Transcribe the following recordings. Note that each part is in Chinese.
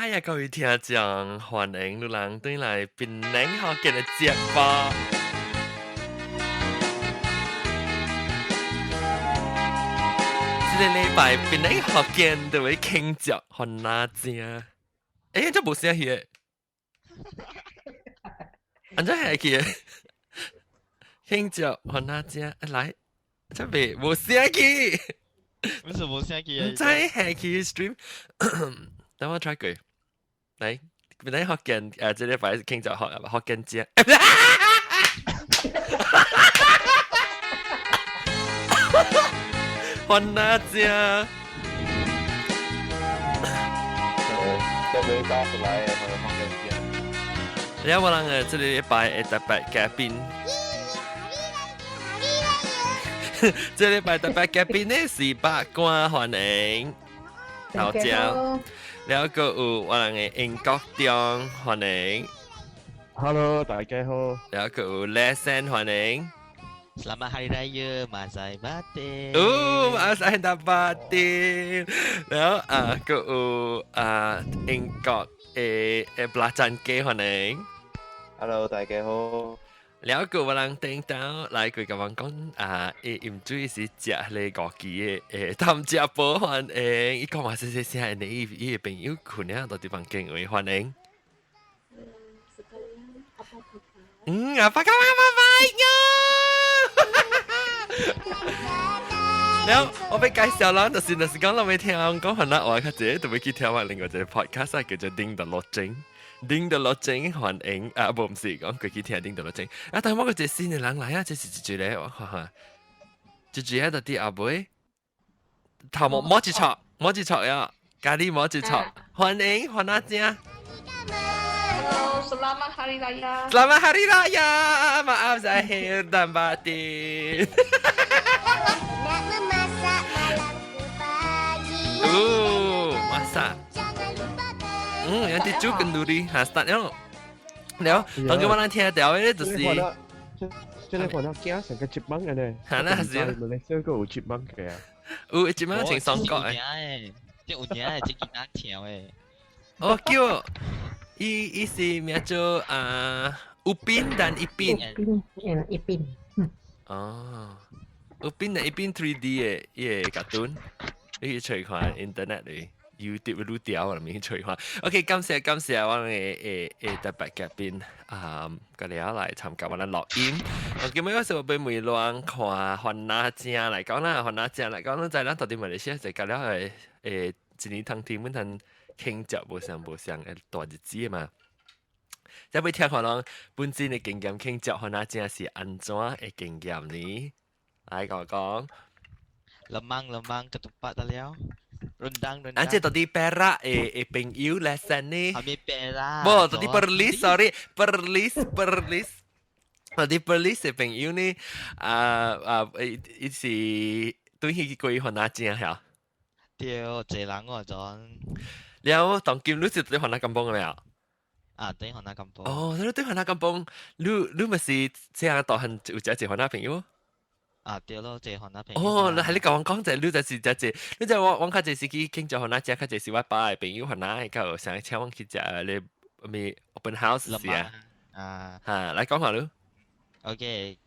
嗨呀，各位聽眾，歡迎你哋對嚟檳榔學嘅節目。這個禮拜檳榔學嘅就會傾著學哪正？誒，這冇聲嘅，安怎係嘅？傾著學哪正？來，這邊冇聲嘅，為什麼聲嘅？唔知係嘅 stream。等我 try 句，嚟。檳榔學嘅這禮拜傾著學嘅正。學哪正？這邊搞出來的學嘅正。你有冇人這禮拜特別嘉賓？這禮拜特別嘉賓呢是八卦歡迎，頭獎。แล้วก็我人嘅英國中歡迎 Hello， 大家好。แล้วก็lesson 歡迎 Selamat Hari Raya Mazai Batin. Mazai Batin. แล้วก็英國belacan ke 歡迎 Hello， 大家好。แล้วก็我人聽到來佢咁講唔注意是食你國旗嘅探食寶歡迎，伊講話細細聲，你嘅朋友困啊，到地方見會歡迎。apa kabar baiknya? แล้ว我俾介紹啦，就是講เราไม่聽講韓國話嘅啫，就會去聽另外一個 podcast 叫做丁的羅精。丁的羅精歡迎唔是講佢去聽丁的羅精。但係我個隻新嘅人嚟啊，這是一句咧，我看下，一句喺度啲阿妹，頭毛摸住錯，摸住錯呀，咖喱摸住錯，歡迎歡阿姐。Selamat Hari Raya. Selamat Hari Raya. Maaf Zahir dan Batin. Nak memasak malamku pagi. Masak. Yang tisu kenduri. Start 了。了，當佢我聽到嘅就是。即係可能驚成個 chipmunk 嘅咧。係啦，係啊。馬來西亞個有 chipmunk 嘅啊。有 chipmunk 情雙角嘅。即有影嘅，即幾難聽嘅。哦，叫。伊是名做Upin dan Ipin. Upin and Ipin. Upin dan Ipin 3D 嘅cartoon，你去隨看 internet 嚟 YouTube 錄掉啦，咪去隨看。OK，感謝我嘅特別嘉賓個嚟嚟參加我哋錄音。我今日嗰時候俾梅浪看韓那正嚟講啦，韓那正嚟講啦，就係咱到底馬來西亞就隔了係一年通天本通。傾著無相嘅大日子嘛，一俾聽可能本身嘅經驗傾著，可能真係安怎嘅經驗呢？來講。Lemang ketupat dah liao. Rendang. Anjir tadi perak朋友 lesson 呢？係咪 perak？冇，tadi perlis，sorry perlis。tadi perlis 嘅朋友呢？伊是對佢過可能真係。對，這人我講。แล้วตอนกินรู้สึก對韓國咁幫嘅咩啊？對韓國咁幫。哦，你對韓國咁幫，你咪是這樣當係有隻韓國朋友？對咯，這韓國朋友。哦，你係你講就你就是隻，你就我較就是去傾咗韓國隻，較就是我爸嘅朋友韓國，佢想請我去隻你咪 open house 是啊。嚇，嚟講下咯。OK，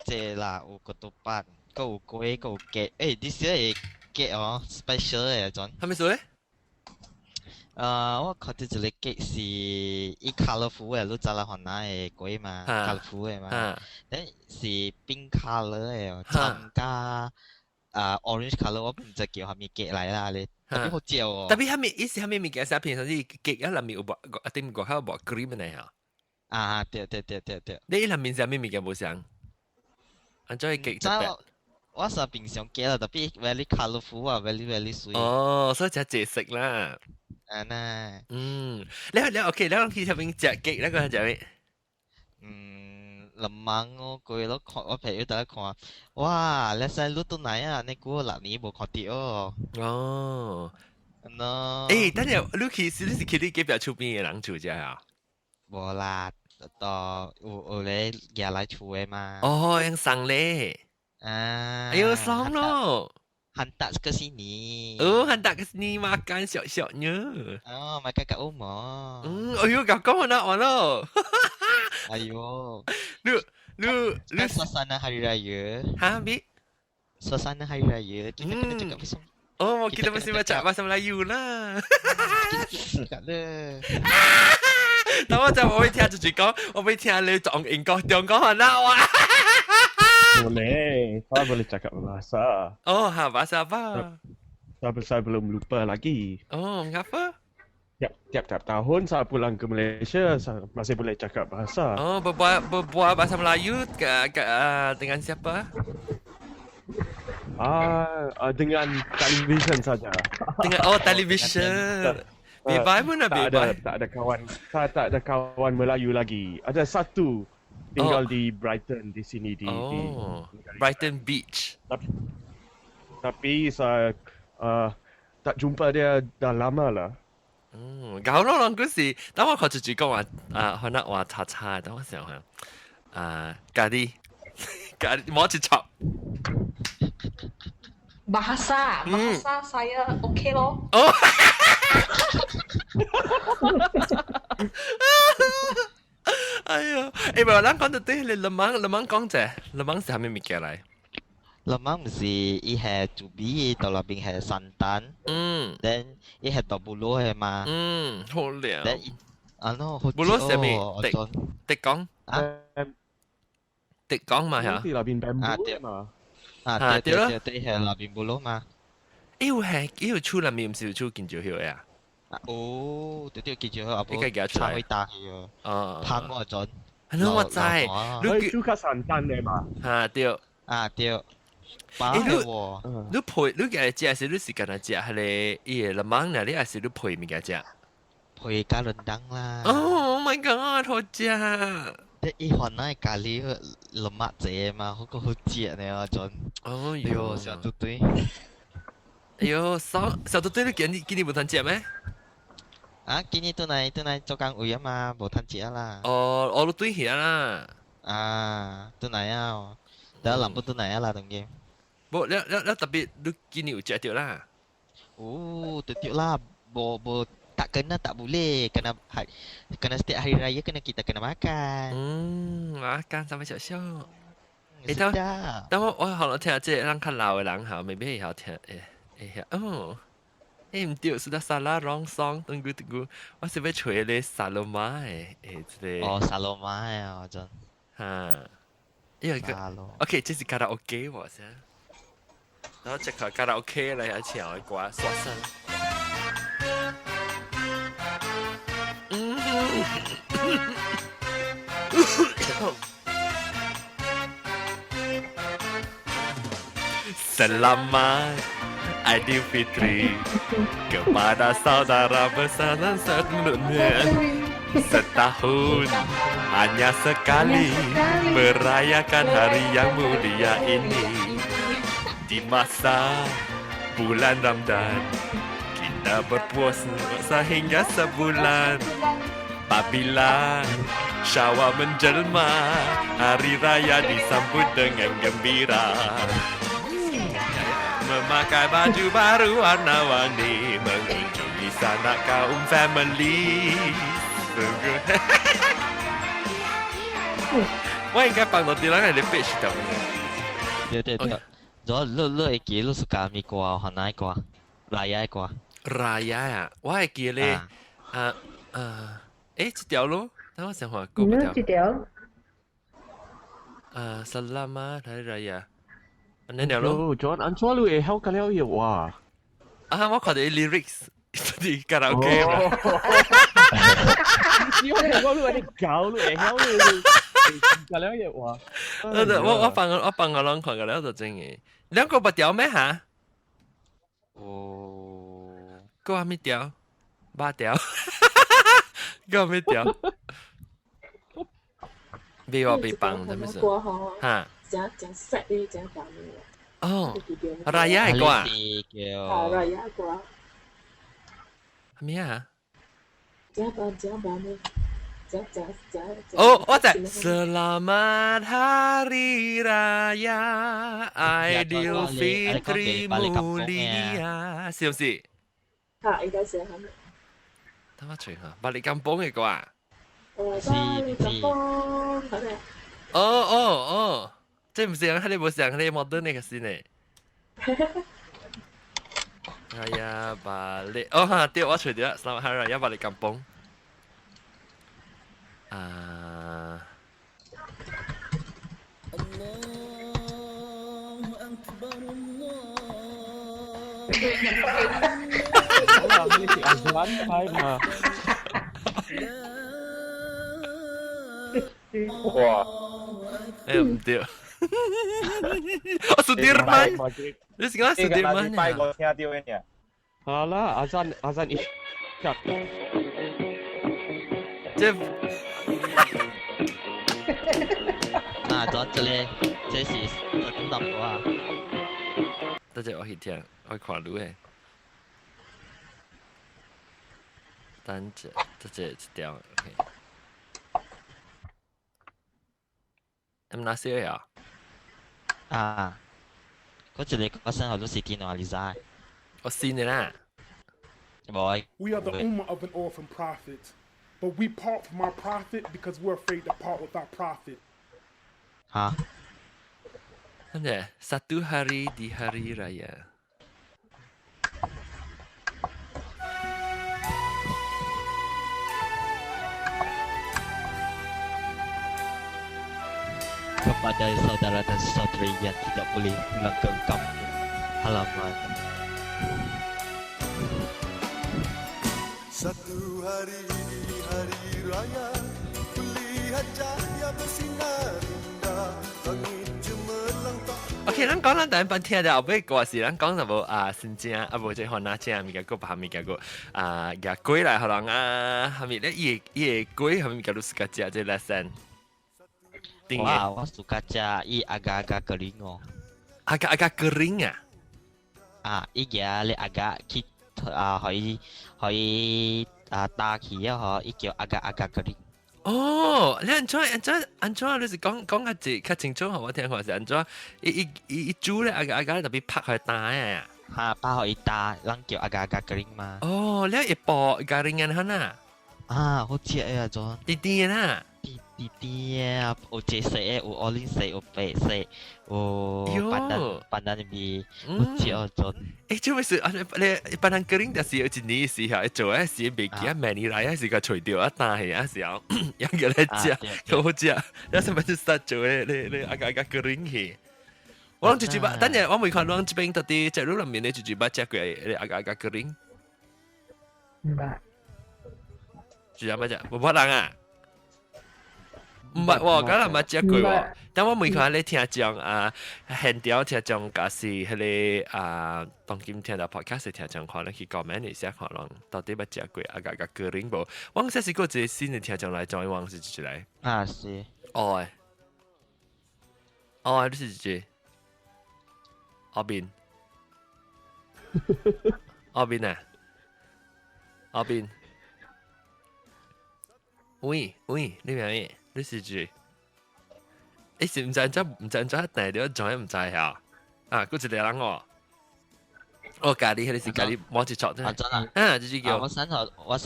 這啦有個豆瓣，個有龜，個有雞，this year 嘅雞哦 ，special 嘅種。係咪數？我覺得這個雞是以 colourful 嘅，你知啦，韓國嘅龜嘛 ，colourful 嘅嘛，但是 pink colour 嘅，參加orange colour，我唔知叫係咪雞嚟啦，你特別好照哦。特別係咪意思係咪物件寫片上啲雞喺裡面有薄，一定個喺薄 cream 嚟啊？對。你裡面寫咩物件冇寫？安怎雞特別？我是平常雞啦，特別 very colourful 啊 ，very sweet。哦，所以就係食啦。你 OK， 你去入邊食雞，你講係食咩？lemang 佢咯，我朋友大家看，哇，你細路到嚟啊？你估6年冇看到哦。哦。等陣你是去你隔壁厝邊嘅人住啫啊？冇啦，有咧寄來厝嘅嘛。哦，用送咧。哎呦，爽咯！ hantar ke sini. Oh, hantar ke sini makan syok-syoknya. Oh, makan kat rumah. Ayo kau nak mana? Ayo. Lu Kan suasana hari raya. Ha, Bi? Suasana hari raya. Kita kena cakap pasal Oh, Kita kita kena mesti baca cakap. bahasa Melayu lah. kita cakap le. 等我就我會聽住住講，我會聽你講英國中國人啦，哇！ Boleh, saya boleh cakap bahasa. Oh, ha, bahasa apa? Saya belum lupa lagi. Oh, mengapa? Tiap-tiap tahun saya pulang ke Malaysia, saya masih boleh cakap bahasa. Oh, berbual bahasa Melayu dengan siapa? Dengan televisyen saja. Dengan television. Bagaimana nak bebas? Tak ada kawan. Saya tak ada kawan Melayu lagi. Ada satu tinggal di Brighton di sini di Brighton Beach. Tapi saya tak jumpa dia dah lama lah. 搞到兩句事，等我確住住講話可能話查查，等我想下咖喱摸住插。 Bahasa saya okey loh. Oh. Ayo, bro, 咱講到啲你lemang講啫，lemang 係咩物件嚟？lemang mesti iha cubi atau labing iha santan. Then iha tau bulu iha ma. 好料。 Then bulu 係咩？滴講嘛係啊？ Mesti lah bin bambu嘛。對iha labing bulu ma. 要出嚟面唔少出見住佢呀？ 哦，對見住佢阿婆你計差會打佢啊。烹我陣。係咯，我知。佢煮卡散蛋嘅嘛。對。對。包嘅喎。你配你嘅只係你時間啊只係你lemang 呢？你係你配咩嘅只？配咖喱燈啦。Oh my god， 好正！ แต่อีหอนน้อยกาลีละมัดเจมาเขาก็เขาเจียเนี่ยอาจารย์ 哦哟小嘟嘟哎呦，小嘟嘟你今年冇吞食咩？啊今年ตัวไหน做工會啊嘛冇ทันเจีย啦哦，我都對起啦。ตัวไหนอ่ะแต่諗不ตัวไหน啊啦ตรงนี้冇，你特別你今年有食到啦？哦對啦冇tak kena tak boleh kena setiap hari raya kena kita kena makan makan sampai syok-syok 但我可能聽即係人較老嘅人嚇，未必會聽唔對，是得沙拉朗桑，等佢，我是要吹你沙羅馬即係沙羅馬啊，真因為OK，這是卡拉 OK 喎先，然後即係卡拉 OK 嚟一唱嘅歌，刷聲。Selamat Aidilfitri kepada saudara besaran seluruhnya. Setahun hanya sekali merayakan hari yang mulia ini. Di masa bulan Ramadan kita berpuasa hingga sebulan. Apabila Syawal menjelma, hari raya disambut dengan gembira. Memakai baju baru warna-warni, mengunjungi sanak kaum family. Sungguh. 我應該放到啲人嘅 page 度。對。咗你記得 suka 咩歌？韓奶歌、Raya 歌。Raya 啊，我係記咧這條咯，等我想下嗰條。這條。Selamat Hari Raya。呢條咯。John，安怎你會曉得了嘢哇？我看到啲 lyrics 啲卡拉 OK 嘛。你我你搞你會曉你得了嘢哇？我放我兩看個了就真嘅。兩個不條咩嚇？個還沒條，8條。個咩條？俾我被綁係咪先？嚇！講 set 啲講講咩？哦，Raya 係歌啊？Raya 歌。係咩啊？講咩？講 Oh,我在 Selamat Hari Raya Aidilfitri Mulia，是唔是？嚇，應該是係咪？等我吹下，balik kampung 嘅歌啊。你咁幫係咪？哦，即係唔是人，你冇上你 modern 呢個先呢。Raya balik，哦哈，對，我吹掉啦，Selamat Hari Raya balik kampung。Ini si Azwan hai mà. Wah. Em được. Sudirman. Dia sekarang Sudirman. Pai có nghe tiêu nhỉ? Alah, azan isyak. Jeff. 咗這是點答我啊？多謝我去聽，我看到嘅。等陣，多謝一條 ，OK。咁哪些呀？啊，嗰陣你嗰聲我都是見到你在。我先你啦。冇。We are the ummah of an orphan prophet, but we part from our prophet because we're afraid to part with our prophet. 嚇？咁嘅satu hari di hari raya。Kepada saudara dan saudari yang tidak boleh pulang ke kampung halaman. Satu hari di hari raya, melihat cahaya bersinar indah, langit cemerlang tak. OK，咱講咱第一班聽到後尾個是咱講就無新正無即係哪正物件個下面嘅個嘅龜來可能下面咧伊個龜下面嘅都是個只即 lesson。Wah, wah suka ca i agak-agak kering oh. Agak-agak kering à? Iya le agak kit hỏi ta khí họ i kiểu agak-agak kering. Oh,你安怎你是講個字較清楚，我聽下是安怎？伊煮咧agak-agak特別拍佢打啊。拍佢打，人叫agak-agak kering 嘛。哦，你一播 garingan 佢呐？好似啊咗。啲啦。Titi ya, uji se, ulin se, upe se, pandan bi, uji ojon. 做咩事？你班人kering 就是有一年時候做嘅時，未記得明年來嘅時候除掉一單係嘅時候，有個嚟食，好食。有時咪就 start 做你agak-agak kering 嘅。我諗住把，等陣我未看到這邊到底在路裏面你住把隻佢你agak-agak kering。唔係。住乜啫？冇人啊！唔係喎，嗰陣咪食過喎。但我每看你聽講現條聽講假是迄個當今聽到 podcast 聽講可能去comment一下，可能到底咪食過agak-agak kering 無？我嗰時個一個新嘅聽講來講，我是幾來？是。哦，你是幾？阿邊？阿邊啊？阿邊？喂，你明唔明？你是住？你是唔知一定了，仲係唔知呀？嗰一個人我咖喱，你是咖喱摸住錯啫。真啊！就是叫我身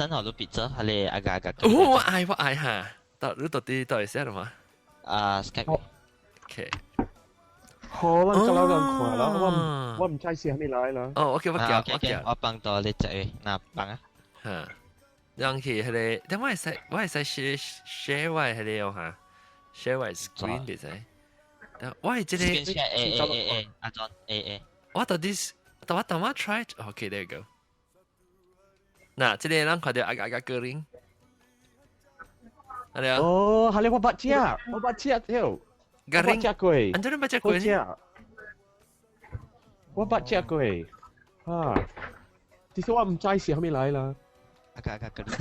後都別咗，係你agak-agak。我愛嚇，你到底寫了嗎？Skype。OK。好啦，就咁看啦，我唔知是係咪來啦。OK，我幫到你仔，嗱幫啊。讓佢迄個，但我係使 share 我迄個用嚇 ，share 我 screen 嚟使。我係即係阿 John A。我到底等我 try，OK，there you go。嗱，即係咱看到agak-agak kering。哦，係你我捌食條。garing。食過。安怎你捌食過？我捌食過。其實我唔知是係咪來啦。agak-agak kering.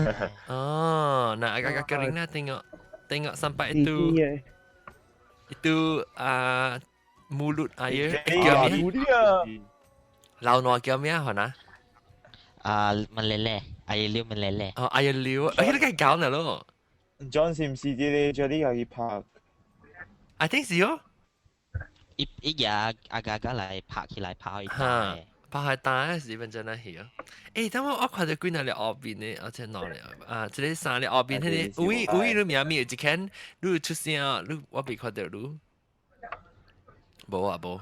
Nah agak-agak kering lah tengok sampai itu mulut air lau no kia hả? Meleleh, air liu meleleh. Air liu, air cái gạo nào lo? John 是唔是啲你啲可以拍？I think 是哦。一日阿家嚟拍起來拍去哈打。拍下打時分真係係啊！誒，等我看到幾那裡後邊呢？我真攞了啊！這裡山裡後邊迄個喂，你名有一間，你出聲，你我未看到你。無啊無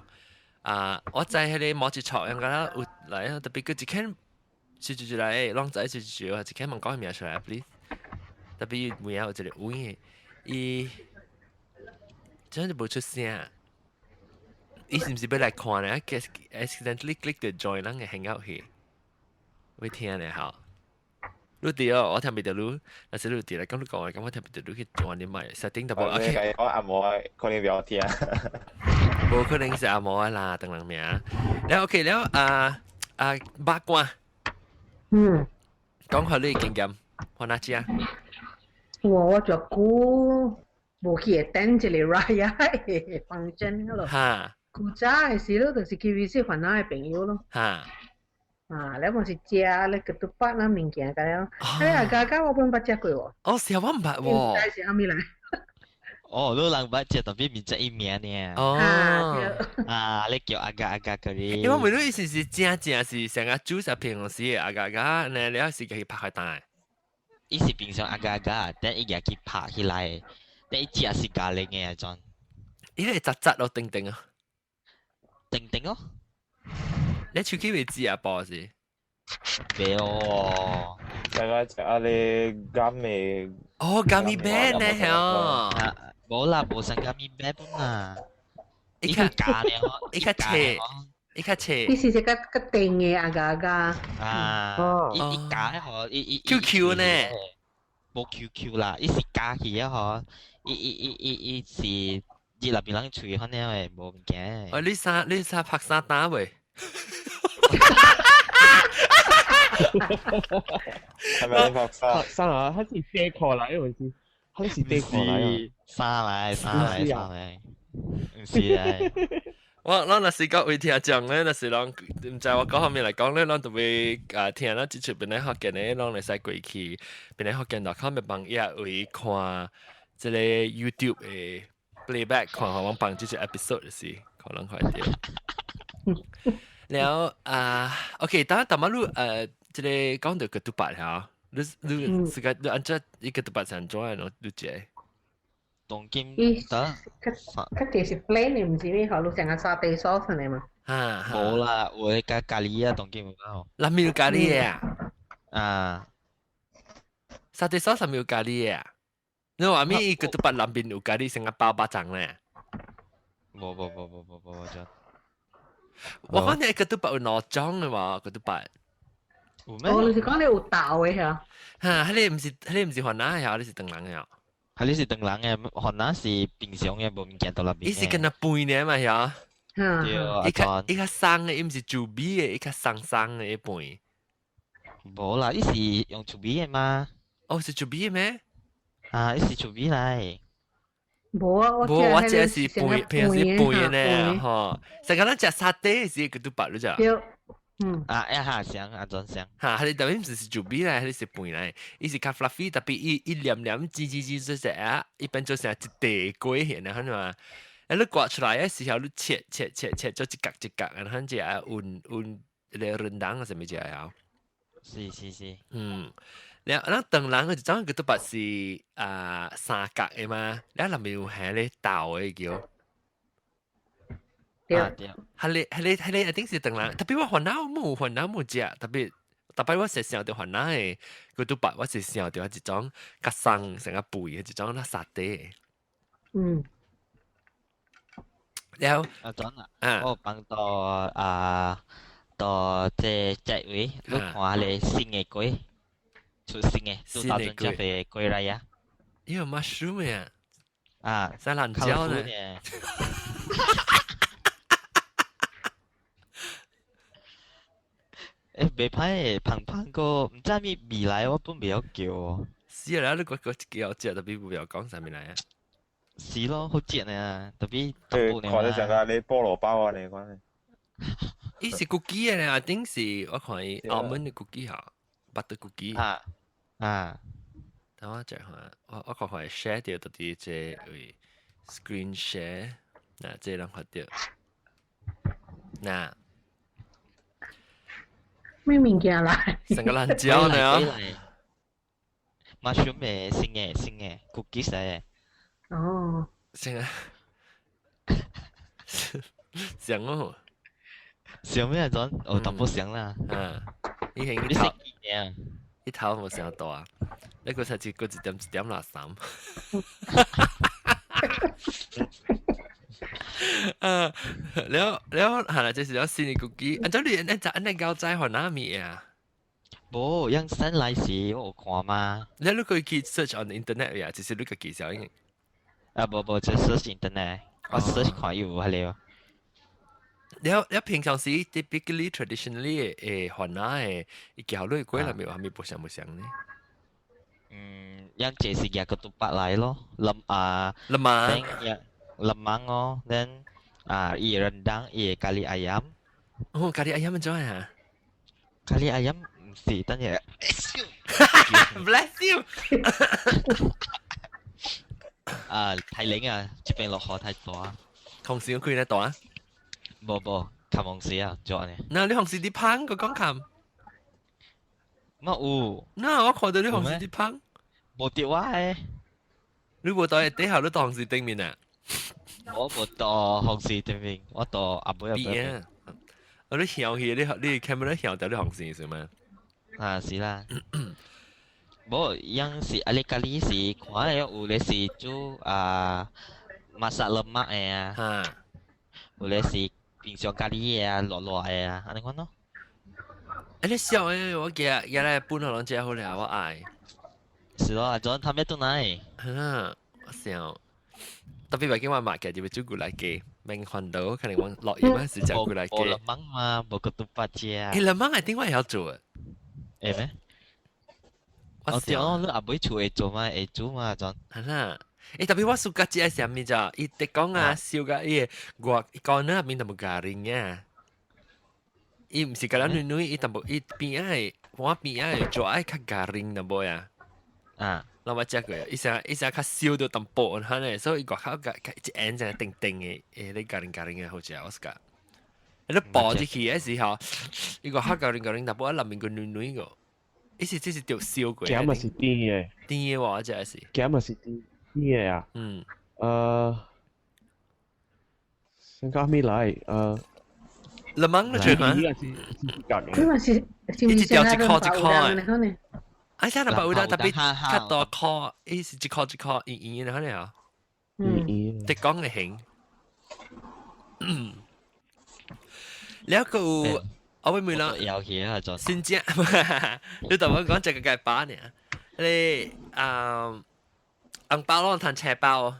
啊！我在迄個某一撮樣個有來啊，特別佢一間就來，啷仔就一間問講名出來，please。特別有名有一個喂嘅，伊真係無出聲。伊是毋是要來看呢？accidentally click 到 join 咱嘅 hangout 去，會聽咧好。你哋哦，我聽唔到你，但是你哋嚟講你講嘅，咁我聽唔到你去做啲乜？setting 特別 OK。我阿毛可能聊天。冇可能是阿毛啦，等人名。แล้ว OK แล้ว八卦。講下你嘅經驗，看哪隻？我就估冇去等這裡 Raya 嘅function咯。哈。古早嘅時咯，就是 KBC 煩惱嘅朋友咯。哈。你我是食咧個都八啦物件咁樣。阿家我本捌食過喎。哦，是我唔捌喎。唔知是蝦米嚟？哦，你人捌食，特別面質一名呢。哦。你叫阿家嗰啲。因為問你意思是正是成個煮食平時阿家，你有時去拍開單。伊是平常阿家，等伊日去拍起來，等伊食是咖喱嘅種。伊係雜咯，定定啊。定定哦。你手機會知啊？播是？未哦。大家食阿你甘味。哦，gummy bear 呢？係冇啦，冇成 gummy bear 本啊。伊較假咧嗬，伊較斜，伊較斜。伊是一個定嘅阿家。伊假咧嗬，伊 QQ 呢？冇 QQ 啦，伊是假去啊嗬，伊是熱入邊人吹可能誒冇物件。哦，你啥拍啥打喂？係咪拍沙啊？佢是飛過來，因為是，佢是飛過來。沙嚟，唔是啊。我若是講會聽講咧，若是講唔知我講方面嚟講咧，咱就會聽啦，之前邊咧學見咧，咱嚟使過去邊咧學見.com 嘅網頁會看即個 YouTube 嘅 playback，看下我幫即個 episode 是可能快啲。แล้วOK，當然你即個講到個獨白嚇，你是個你按照一個獨白上做嘅，你知？當今得，佢哋是 plain 你唔知咩好，你成個沙地 sauce 嚟嘛？冇啦，會加咖喱啊，當今冇冇。南面有咖喱嘅啊，沙地 sauce 上面有咖喱嘅。你話咩？一個獨白南邊有咖喱，成個包巴掌咧。冇咗。我講你一個獨白有兩種嘅嘛，個獨白。哦，你是講你有豆嘅嚇？嚇，你唔是雲南嘅，你是鄧人嘅。係你是鄧人嘅，可能是平常嘅，冇物件到入邊。伊是跟那背呢嘛，係。對，伊較生嘅，伊唔是做米嘅，伊較生嘅一背。冇啦，伊是用做米嘅嘛？哦，是做米嘅咩？伊是做米嚟。冇啊，我只是背，平時背嘅呢，嗬。成個咱食沙爹是個獨白咯，咋？像阿陣像。佢哋特別唔是做米嚟，佢哋是背嚟，伊是較 fluffy，特別一黏滋做隻啊，一般做成一地龜嘅，然後嘛，你刮出來嘅時候，你切做一格，然後就運你潤蛋係咪就係？是。แล้วตรงหลังก็จะจ้องก็ตัวปัดสิสากักเองมาแล้วเราไม่รู้หาเลยเต่าไอ้เกี่ยวฮะเลยI think 是ตรงหลังแต่พี่ว่าหัวหน้าหมูเจ้าแต่พี่ว่าเสียเสียงเดียวหัวหน้าเองก็ตัวปัดว่าเสียเสียงเดียวจะจ้องกระสัง成個ปุ๋ยจะจ้องน่าสัตย์เต้แล้ว阿陣我幫到即位，你看下你新嘅鬼。出新嘅，2017嘅歸來呀。因為 mushroom 啊，西蘭椒呢？未歹，胖個唔知咩味來，我本未有叫。是啦，你個叫只特別唔要講上面嚟啊。是咯，好正啊，特別。看得上啊，你菠蘿包啊，你講。伊是 cookie 嘅，I think 是我看伊澳門嘅 cookie 嚇。butter cookie 啊，特我就我看看 share 掉到啲即係 screen share， 嗱即係兩個掉，嗱咩物件來？成個辣椒呢？mushroom 嘅星嘅 cookies 嘅。哦，成啊，成哦，想咩陣？哦，淡薄想啦。以前你食幾嘢啊？一頭冇成多啊，你個才只個一點垃圾。แล้วหาจะสิแล้วซินิกุกี้อันเจ้าเรียนอันในเกาใจหัวหน้ามีอ่ะ冇，因新嚟時我看嘛。แล้วลูกก็คิด search on the internet อ่ะจะสิลูกก็記少應冇，就 search internet，我 search 看有係了。แล้ว平常時 typically traditionally หัวหน้าอีกอย่างด้วยกล้วยละมีว่ามี不想呢因這是日個獨白嚟咯，ละมาlemang oh, then i rendang i kali ayam. โอ้กะทิayam มันจ้อยฮะ kali ayam 唔是等嘢 bless you 太冷啊，這邊落雨太多啊。同事佢喺度啊冇，琴紅事啊，做呢。嗱，你同事啲烹個講琴，乜有？嗱，我看到你同事啲烹，冇跌話誒。你冇袋底下都當事對面啊？我冇到紅事對面，我到阿妹入邊。我啲響起，你 camera 響到啲紅線是嗎？是啦。冇，yang si ali kali si kuah ya ule si tu masak lemak ya. Ule si pingsong kali ya lolo ya. Ano ko no? 你笑誒，我記日來搬落兩隻好了，我愛。是咯，阿 John 他咩都嚟。我笑。特別係今晚買嘅就會煮過來嘅，明看到可能我落雨嗰時就過來嘅。冇lemang嘛，冇個獨白啫。lemang 係點解要做啊？咩？我知哦，你阿妹厝會做嘛？會煮嘛，John。係啦，特別我 suka 只係上面就，伊哋講啊，燒嘅伊個講呢面就冇咖喱嘅，伊唔是咖喱女，伊就冇伊邊係我邊係做愛較咖喱嘅冇呀。那我食過，伊成較燒到淡薄嚇咧，所以個口個一眼就定定嘅，你咖喱嘅好食我食。你爆入去嘅時候，伊個口咖喱淡薄，裡面個女個。伊是只是條燒過。鹹咪是甜嘅。甜嘅話就係是。鹹咪是甜嘅啊。新加咩嚟？lemang 嘅最嘛？因為是一條一顆嘅。哎呀，那把udang tapi kat多顆，伊是一顆圓圓嘅可能啊。你講嘅型。แล้วก็เอาไว้มือแล้ว有嘢啊，John。先知，你同我講隻個雞巴呢？你紅包咯，彈斜包。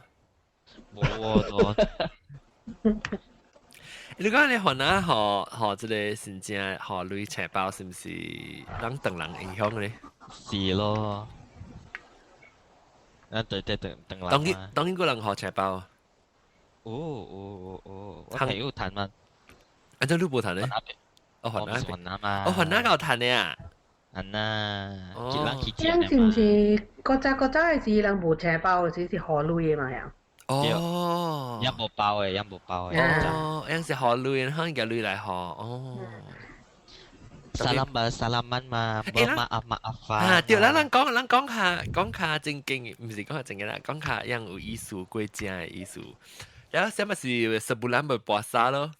冇喎，你講你河南學這個先知學類斜包，是唔是人等人影響咧？是咯。對，等人。當然個人學斜包。我睇要彈嘛。按照你冇彈咧？我河南嘛。我河南有彈嘅啊。咁是唔是嗰扎係是人冇斜包，只是河類嘅嘛呀？哦，一冇包嘅。哦，有時學類，可能嘅類嚟學。哦。salaman 嘛，對啦，咱講下正經，唔是講下正經啦，講下樣有意思國家嘅意思。然後什麼是sebulan berpuasa咯？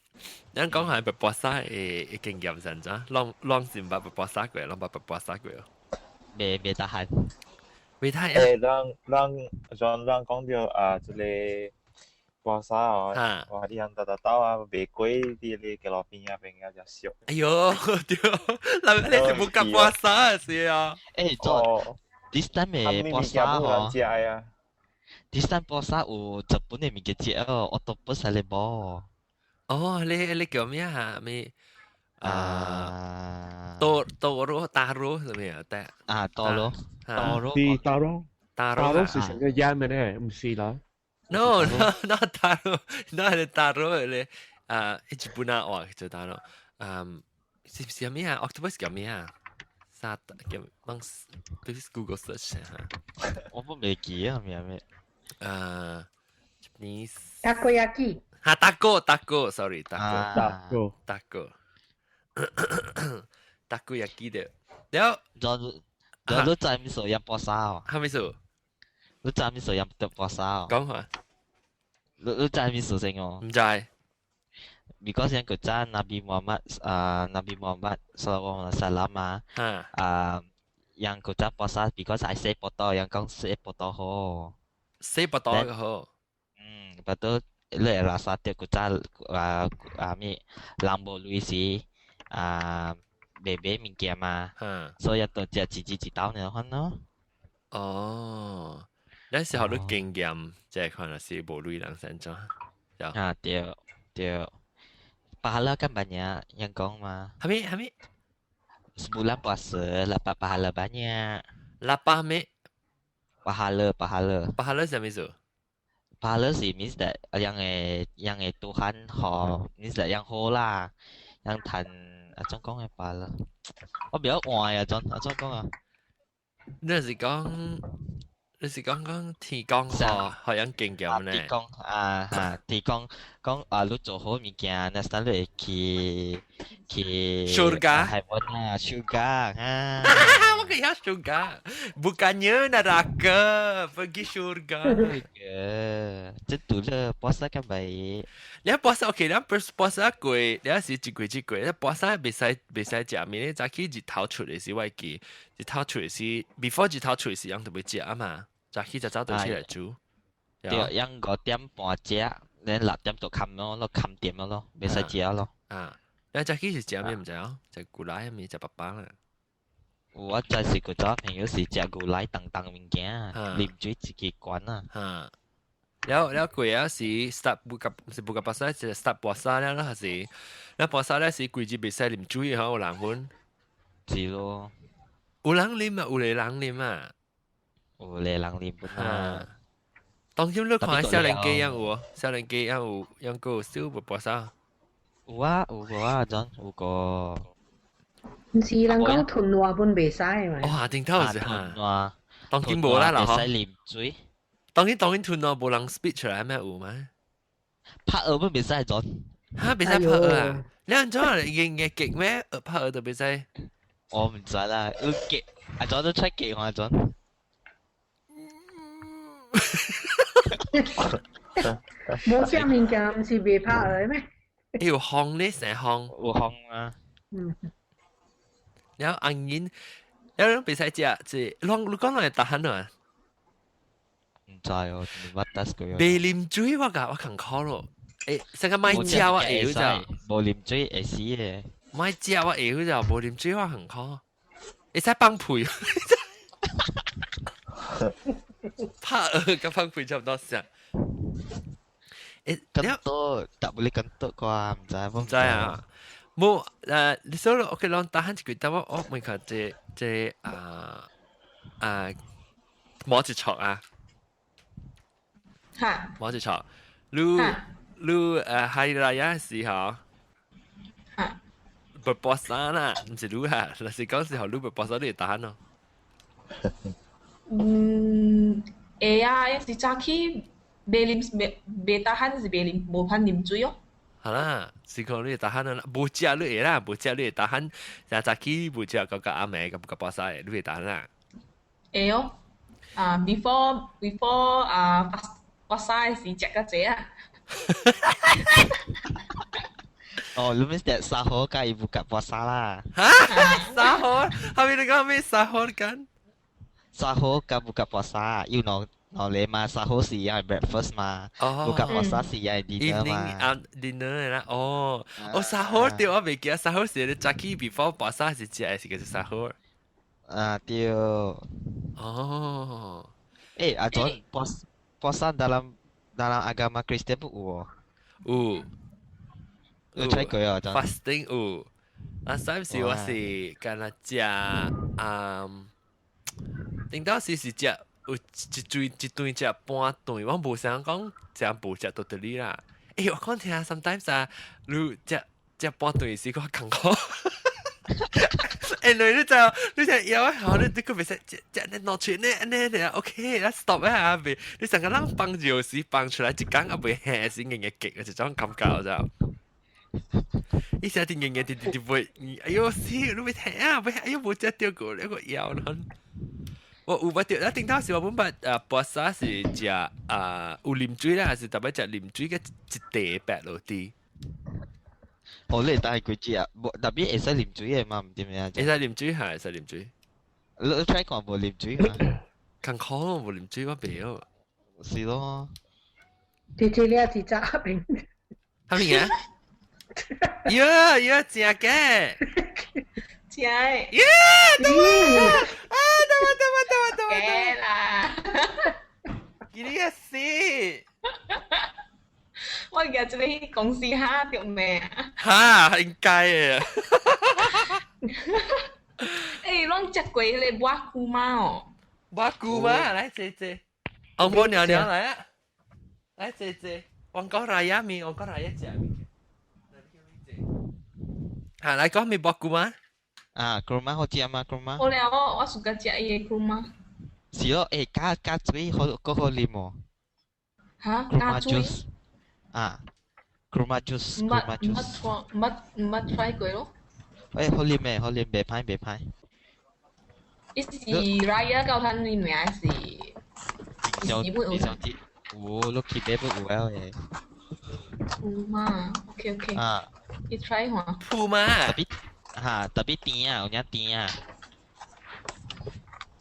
咱講下berpuasa嘅經驗先咋？浪先把berpuasa過，浪把berpuasa過。未得閒。未得讓講到這裡puasa哦，哇！啲人打刀啊，玫瑰啲你嘅路邊就燒。哎呦，對，嗱你係冇夾puasa事啊？做this time 嘅puasa哦。this time puasa 有日本嘅物件食哦，octopus 係你冇。哦，你叫咩啊？咩taro 係咪啊？taro 是成個音嘅咧，唔是啦。No, not taro, not the taro 咧。日本啊，哇，就taro。是咩啊 ？octopus 叫咩啊？沙特叫帮对 Google search 哈。我不未记啊，咩Japanese takoyaki 哈taco taco takoyaki 的，แล้วแล้วรู้จักมิโซะยำปอซา哈ไม่สูรู้จักมิโซะยำปอซา講下รู้จักมิโซะเซงอ๋อ唔知because ยังก็จะนบีมูฮัมมัดศ็อลลัลลอฮุอะลัยฮิวะซัลลัมมายังก็จะปอซา because I say ปอตอยัง講 say ปอตอโฮsay ปอตอก็โฮประตูเลยราซาเตียก็จะมีลัมโบลุยซีเบเบ้มิงเกียมา所以ตัวจะจี刀เนี่ยเนาะ哦那時候都經驗即係可能是無類人生咗對pahala kan banyak yang kong mah Hamid sebulan puasa dapat pahala banyak lapar Hamid pahala什麼意思pahala sih means that yang Tuhan means that yang hô啦yang thần John 講嘅pahala我比較壞啊John講啊你是講天公好像經驗呢？天公講你做好物件，那時你去 surga 係冇啦 surga我kaya surga bukannya neraka pergi surga itu lah puasa kan baik你puasa OK 你puasa 過你是一季你puasa 別使食面早起日頭出嚟時我記日頭出嚟時 before 日頭出嚟時樣特別食啊嘛早起就走到出嚟煮對樣5點半食你6點就冚咯冚點咯別使食咯你早起是食咩唔知啊食古奶咪食白板啦我在食個咗朋友是食古奶等物件啉水自己管啊แล้ว鬼啊是 start buka puasa 是 start puasa แล้ว還是แล้ว puasa 咧是季節別使啉水嚇有人分是咯有人啉啊有個人啉啊有個人啉啊當今你看少年家樣有哦少年家樣個少不 puasa 有啊John 有個唔是人講屯話本袂使嘛哦定頭是嚇當今無啦啦嗬別使啉水當然屯話無人 speak 出來咩有嗎拍耳本別使John嚇別使拍耳啊你按咗嘅極咩拍耳就別使我唔知啦要極阿John都出極我John冇食物件唔是袂拍耳咩要烘呢成烘有烘啊然後硬然然後別使食即你講嚟打鼾啊唔知哦乜得佢未啉水我近考咯成個買食我會就冇啉水會死嘅買食我會就冇啉水我近考會使幫配拍耳跟幫配差唔多時kentut tak boleh kentut kau唔知啊冇你所以我嘅講打鼾一句但我咪看即摸一撮啊摸一撮你hari raya 時候berpuasa 啦唔是你啊那是講時候你berpuasa你打鼾咯會啊有時早起袂tahan 是袂無番啉水哦。係啦，是講你打鼾啦，無食你會啦，無食你會打鼾，就早起無食個阿妹個巴沙你會打鼾啦。會哦，before 巴沙時食個濟啊。哦，你 means that sahur kan ibu kat puasa lah. Sahur? Habis dengar apa sahur kan? Sahur kan buka puasa. You know lema sahur siang breakfast mà buka puasa siang dinner mà dinner lah sahur tiêu ở bên kia sahur là jaki before puasa是吃還是個sahur對John puasa dalam agama Kristen pun有try 過啊 John fasting 三時我是干那食頂到時是食有一頓食半頓，我無想講食無食到得哩啦。我講聽 sometimes 你食半頓時我感覺你就有好，你個別食只攞出呢 OK，啦 stop 一下別，你成個人放住時放出來，一講啊袂下先嘅極啊，就種感覺就。一下定嘅會，哎呦死，你袂聽啊，袂哎呦冇只掉過一個腰咯。我有捌掉，頂到時我本捌博沙是食有啉水啦，還是特別食啉水嘅一地白落啲。我咧但係佢知啊，特別會使啉水嘅嘛，唔知咩啊？會使啉水係，會使啉水。你 try 過冇啉水嘛？更可能冇啉水我袂曉。是咯。姐姐你係炸餅。係咪啊？呀，正嘅。正嘅。耶！嘅啦。幾啲嘢事？我而家這裡公司下條咩啊？嚇，應該嘅。誒，攏食過迄個瓦姑媽哦。瓦姑媽，來姐，紅波娘娘來啊！來姐，旺角raya mi，旺角raya食咪。嚇，來講咪瓦姑媽。啊，kurma 好食嘛，kurma。我了，我 suka 食伊個 kurma。是咯，加水好啉喎。嚇？加水？啊 ，kurma juice，唔try 過咯。誒，好啉咩？好啉，袂歹。伊是 raya 教攤裡面還是？非常之，有，你去買不有嘅。kurma，OK。啊。你 try 下。Puma。特別甜啊，有影甜啊。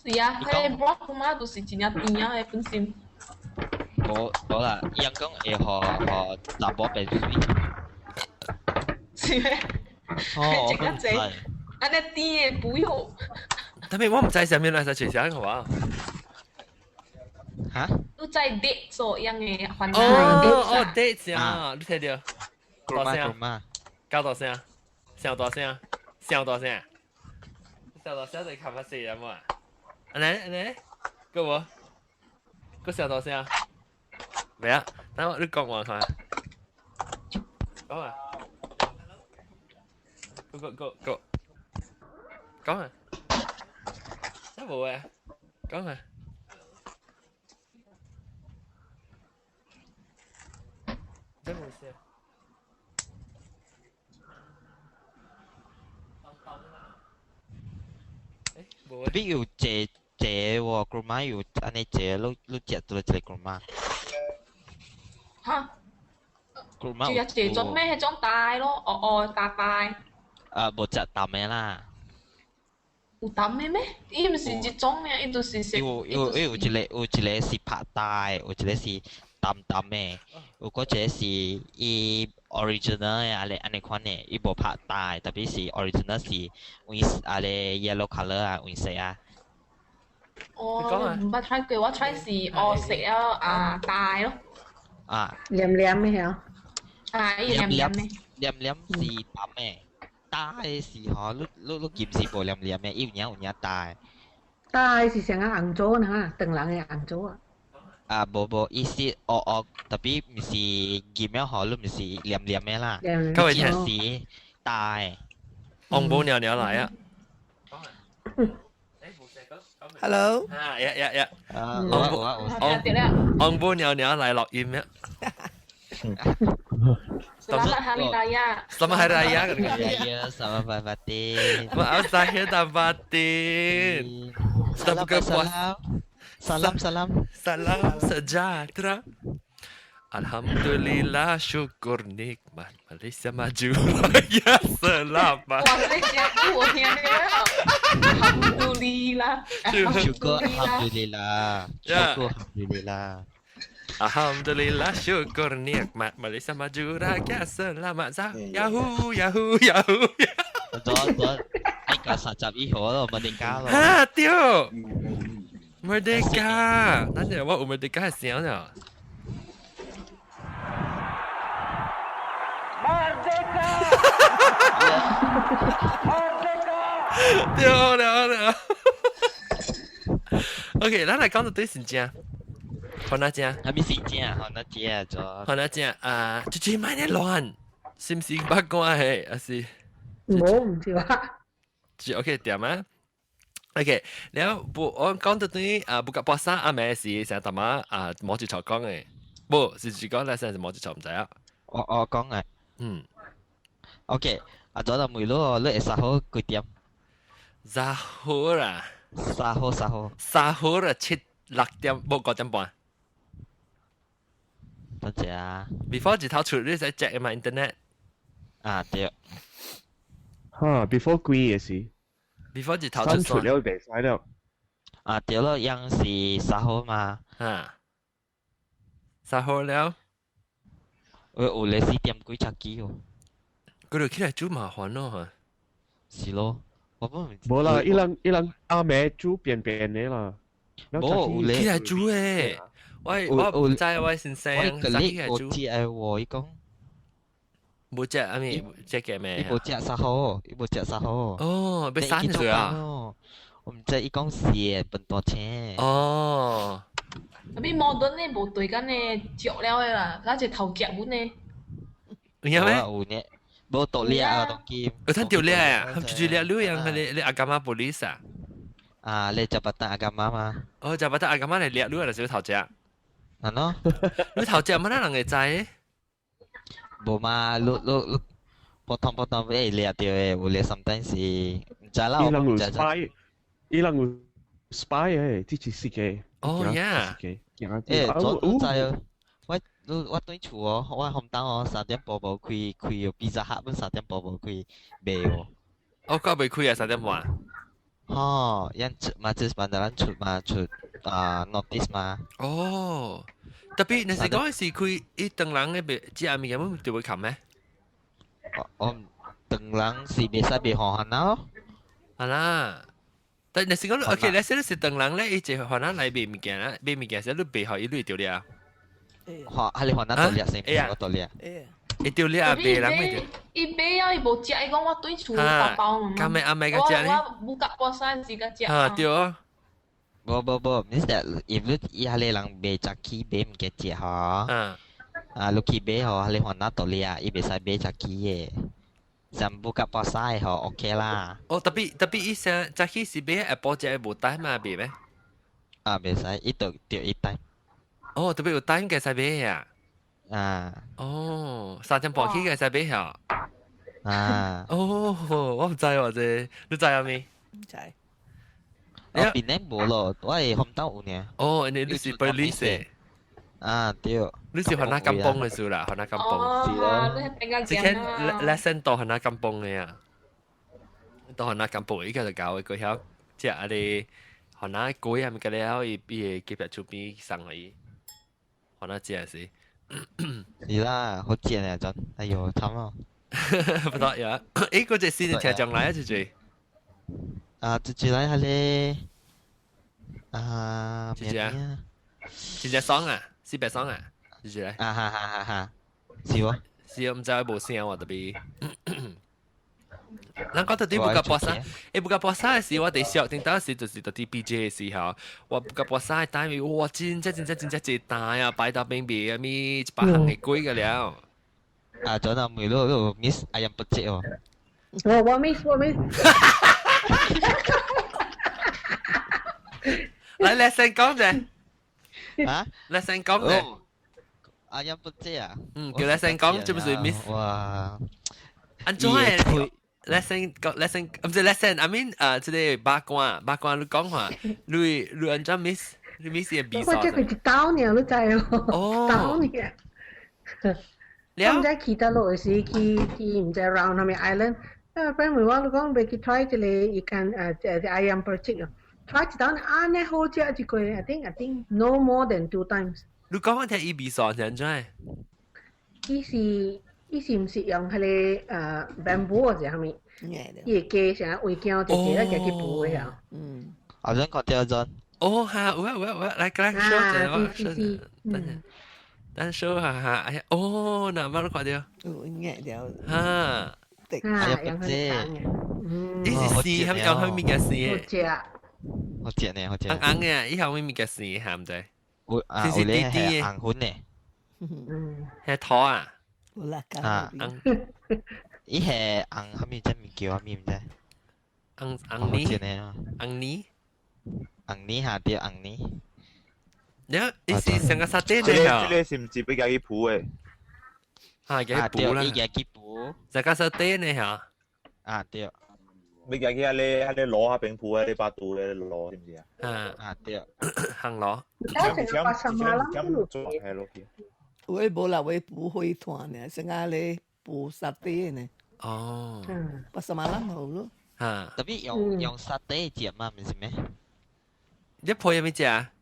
是啊，迄個 block kurma 就是真正甜啊，本身。冇啦，伊人講會學南波變水。是咩？哦，食得濟，安尼甜嘅不用。但係我唔知上面來係隨時好啊。嚇？都在 date 所樣嘅環境。哦 date 啊，你睇到？多聲？高多聲？小多聲？小多聲？小多聲就看下死人嘛？安尼，個我，個小多聲？未啊？等我你講話看。講啊！個，講啊！真冇啊！講啊！真冇事。比如謝喎，grandma 要安尼謝，你食到一個 grandma。嚇？grandma 有一種咩係種大咯，大。無食淡嘅啦。有淡嘅咩？伊唔是一種嘅，伊就是食。有一個是拍大，有一個是淡嘅，有嗰個是伊 original 嘅安尼款嘅，伊無拍大，特別是 original 是黃yellow color 啊，黃色啊。哦，唔捌 try 過，我 try 是色大咯。啊。黏嘅嚇。啊，伊黏嘅。黏是淡嘅。大是嗬，你劍是無黏嘅，伊有影大。大是成個紅棗呢，長人嘅紅棗啊。無，伊是黑，特別唔是劍樣嗬，你唔是黏嘅啦。各位聽是大。紅布娘娘來啊 ！Hello。啊呀。紅布娘娘來錄音呀。Selamat Hari Raya. Selamat Hari Raya kan? Iya, selamat batin. Maaf zahir dan batin. Sudah buka puasa. Salam sejahtera. Alhamdulillah, syukur nikmat Malaysia maju raya selamat. Alhamdulillah. Alhamdulillah, syukur nikmat Malaysia maju raya selamat. Yahoo. Betul. Ai cả 30 以後咯，Merdeka 咯。哈，對 ，Merdeka，咱就我有 Merdeka 係啥呢？Merdeka。對。OK， 咱來講到對時間。看哪只？還沒時間，看哪只咗？看哪只啊？最近買啲亂，是唔是八卦係？還是？冇唔知話。OK 點啊？OK，แล้ว我講到啲buka puasa 阿咩事成日特嘛摸住頭講嘅，不是住講咧成日摸住頭唔使啊。我講嘅。OK， 咗就每路你10號幾點？10啊。10號啊，7、6點，冇9點半。多謝啊。Before 日頭出你使 check 嘛 internet。對。before 幾嘅事。Before 日頭出出了袂使了。對咯，樣是10號嘛。10號了。有你4點幾出機喎。嗰度起來煮麻煩咯嚇。是咯。冇啦，伊人阿妹煮便便的啦。冇，起來煮誒。我唔知我先生，我知喎，伊講。冇隻阿咪隻嘅咩？冇隻10號，冇隻10號。哦，被刪咗啊！我唔知伊講是笨多錢。哦。咁啲摩頓咧冇對緊咧著了嘅啦，嗰隻頭夾本咧。有咩？有呢，冇獨立啊，當劍。有睇獨立啊？係住立女人係你阿gamma police 啊？你就不得阿gamma嘛？哦，就不得阿gamma嚟立女人就少頭隻。係咯。你頭隻乜人會知？冇嘛，你potong be lihat dia boleh sometimes si jalan orang spy ilang spyที่จิสิเก oh yeah 昨在我對厝哦我紅燈哦3點半開有 pizza hut 本3點半開賣哦我個未開啊3點半yang macam bandaran出notice 嘛哦特別你是講是開一等人嘅只阿咪咁樣就會冚咩？我等人是別使別行行咯。係啦，但你是講 OK， 你先是等人咧，一直行人嚟買物件啦，買物件時你背後一路掉了。係你行人掉了先，我掉了。你掉了啊？別人咪掉。伊買啊，伊無食，伊講我對厝包包嘛。咁咪阿妹個食咧？我buka puasa時個食。對啊。Bo, mister, if lu ihale lang be chaki be mketi ha. Lu ki be ho hale hona tolia, ibe sa be chaki ye. Sam buka puasa ho okay lah. Oh, tapi isa chaki si be apple je bo time ma be be. Be sa itu tio itai. Oh, tapi有 time 嘅使be呀。哦，3點半起嘅使be呀。哦，我唔知喎啫，你知啊未？唔知。我邊呢冇咯，我係紅豆呢。哦，你是 police 對。你是喺那金崩嘅數啦，喺那金崩。是咯。之前 lesson 到喺那金崩嘅呀，到喺那金崩依家就教佢曉，即係我哋喺那鬼係咪嘅了？伊邊幾百出邊上嚟，喺那只係是。是啦，好賤啊真，哎呦慘啊！不得呀，誒嗰隻先聽上來啊，姐姐。直接嚟係咧，姐姐啊，姐姐爽啊，400爽啊，姐姐嚟。是喎，是唔知冇聲喎特別。咱講到啲buka puasa，buka puasa 嘅時我哋小定當時就是到啲 BJ 嘅時候，我buka puasa 嘅單位，哇真係大啊，擺到邊邊啊咪100行嘅貴嘅了。咗那梅路 miss ayam petik 哦。我 miss。嚟lesson 講啫。lesson 講啫。ayam petik 啊？叫 lesson 講，係唔係 miss？哇！安怎誒？lesson 唔係 lesson，I mean 即係八卦你講話，你安怎 miss？你 miss 嘅比賽。我即係佢刀呢，你知哦？刀呢？我唔知去到路時，去唔知 around 係咪 island？friend 問我講，俾佢 try 一個一間ayam petik 啊 ，try 一單呢好食一個 I think no more than 2 times。你講我聽伊比賽係安怎？伊是唔是用迄個bamboo 或者係咪？伊個架成圍膠直接嚟去補嘅啊。我想講第二陣。哦嚇，我來 show 陣，等 show 下，哎呀，哦，嗱，乜都看到。眼了。嚇。用佢呢是絲，係咪講佢面嘅絲？好正呢，好正。硬嘅，以後咪面嘅絲係唔對。我咧係硬款呢。係拖啊。硬。伊係硬，後面真唔叫後面啫。红泥下啲红泥。你是成個沙爹這嚟啊？個是唔是比較去鋪嘅？嘅補啦，嘅基補。成個沙爹嚟啊？對。比較去喺你攞下餅鋪喺你把肚咧攞，知唔知啊？對。行攞。係咯。會冇啦，會補會團呢，成個你補沙爹呢。哦。巴沙馬蘭好咯。特別用沙爹接嘛，唔係咩？一配有咩隻啊？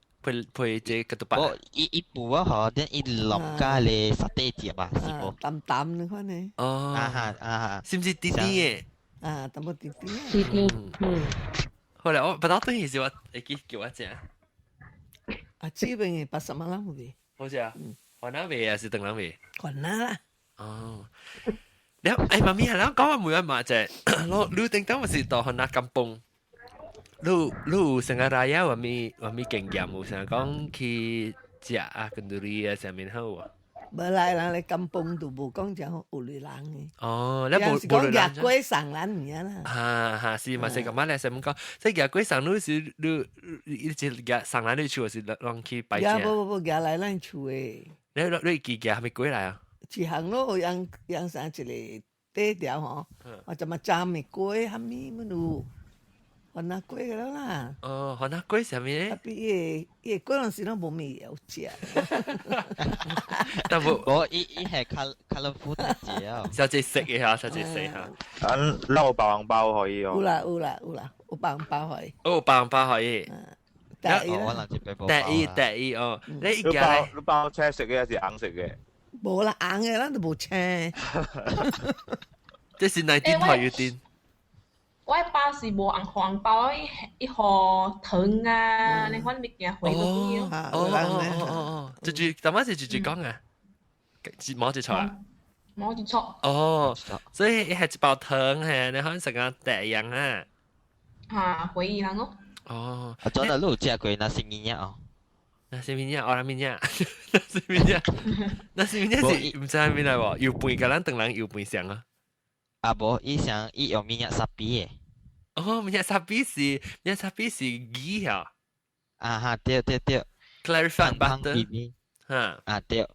配隻個杜巴。一補啊，嗬，啲一落加你沙爹接啊，是冇？淡你看呢？哦。是唔是啲啲嘅？淡冇啲啲。啲啲。後來我不到等於是我叫我隻。這邊嘅巴沙馬蘭味。好似啊。雲南味啊，是鄧蘭味。雲南啦。哦。你媽咪係啦，講話每一晚就你定當我是到雲南kampung。lu sangat raya wami kinh nghiệm冇成日講去食啊kenduri啊上面好啊。冇來人嚟kampung度冇講講有女人嘅。哦，你冇講日歸上人唔樣啦。嚇是嘛？係咁啊！你上面講，即係日歸上你是你一直日上來你厝是讓去拜祭。冇日來咱厝誒。你幾日係咪歸來啊？一行咯，養生一個底條嗬，或者嘛站咪歸，下面乜路。雲南龜嘅啦。哦，雲南龜上面咧。特別嘢嗰陣時都冇咩有食。但冇，我依係 colourful 嘅字啊。就只食嘅嚇，就只食嚇。撈爆紅包可以哦。有啦，有爆紅包可以。哦，爆紅包可以。第一哦。你而家你包青食嘅係硬食嘅。冇啦，硬嘅啦都冇青。即是內點台要點。我爸是無紅包，一盒糖啊，你看物件回嗰啲咯。哦，住點解是住講啊？冇住錯啊？冇住錯。哦，所以係一包糖係，你可能成個第樣啊。嚇，回憶人咯。哦。我早就錄食過那是麵呀哦。那是麵呀，我拉麵呀，那是麵呀，那是麵呀是唔知係邊嚟喎？搖拌嘅人等人搖拌上啊。無，伊用minyak sapi 嘅。哦，minyak sapi是ghee 啊。對。clarified butter。嚇。對。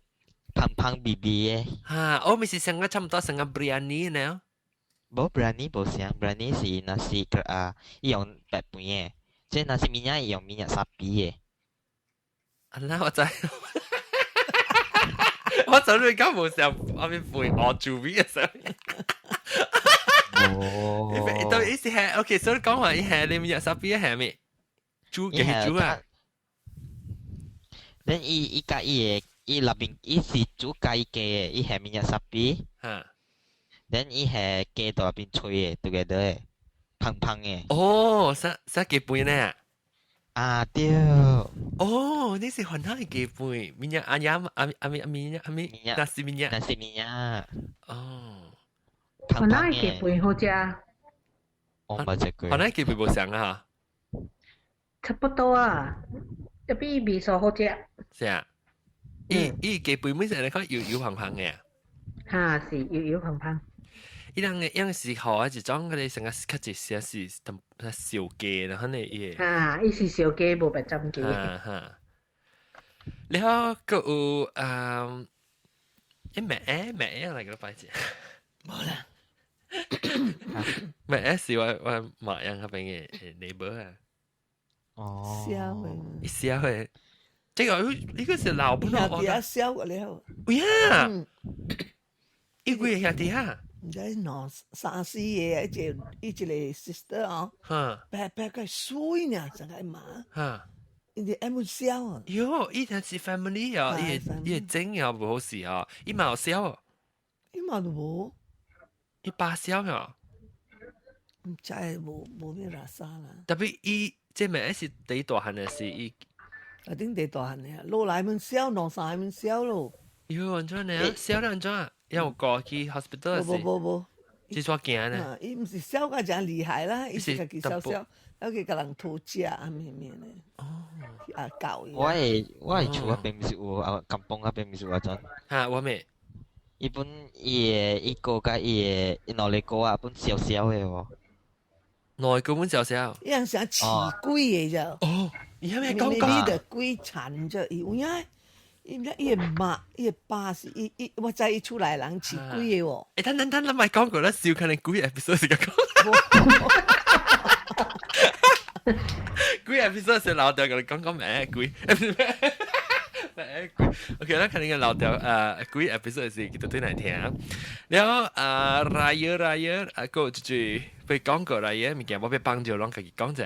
胖 BB 嘅。哦，咪是成個差唔多成個 biryani 呢？冇 biryani 冇成 ，biryani 是nasi伊用白飯嘅，即係 nasi minyak 伊用minyak sapi 嘅。嗱，我就我就你而家冇時候我邊背我做咩嘅時候。哦。到意思係 ，OK， 所以講話一係你minyak sapi 係咩？豬嘅豬啊。then 伊甲伊入邊伊是煮雞嘅，伊係minyak sapi。then 伊係雞到入邊吹嘅，together 嘅，胖嘅。哦，實幾杯呢？對。哦，你是雲南嘅幾杯？minyak ayam，nasi minyak。哦。雲南嘅幾杯好食？我冇食過。雲南幾杯冇上啊？差不多啊，特別味素好食。是啊。幾杯咩成日講搖胖嘅啊？嚇，是搖胖胖。有時候啊，就講佢哋成個較一些是小雞啦，可能嘢。伊是小雞，無白針雞。你好，個有咩嚟個牌子？冇啦。咩是我馬樣嗰邊嘅 neighbor 啊？哦。笑嘅，這個呢個是老本咯。下笑嘅了。呀，一個月下啲啊？唔知喏三四嘢一個 sister 哦。白個水呢，成個媽。你哋冇笑啊？喲，依陣是 family 啊，依整又唔好事啊，依冇笑啊。依冇都冇。一把笑啊！唔知冇咩垃圾啦。特別伊即係咪是第大漢嘅事？伊一定第大漢嘅，攞來門笑，攞曬門笑咯。喲，安怎呢？笑得安怎？有過去 hospital 時？冇。至少驚呢？伊唔是笑個真厲害啦，伊是家己笑，有佢個人偷食啊咩呢？哦，教伊。我係厝嗰邊唔是有啊，金邦嗰邊唔是有陣。我咩？伊本伊個甲伊腦裡個啊，本小嘅喎。內根本就少。一樣想似龜嘅就。哦，而家咩講呢度龜殘咗，有影。伊媽，伊爸是我知伊出來人似龜嘅喎。誒，等，咪講過啦，笑緊你龜 episode 時間講。龜 episode 時老掉個講咩龜？OK 啦，肯定嘅老掉龜 episode 時佢都對嚟聽。然後Raya 個就被講過Raya，物件我被幫助攏家己講者。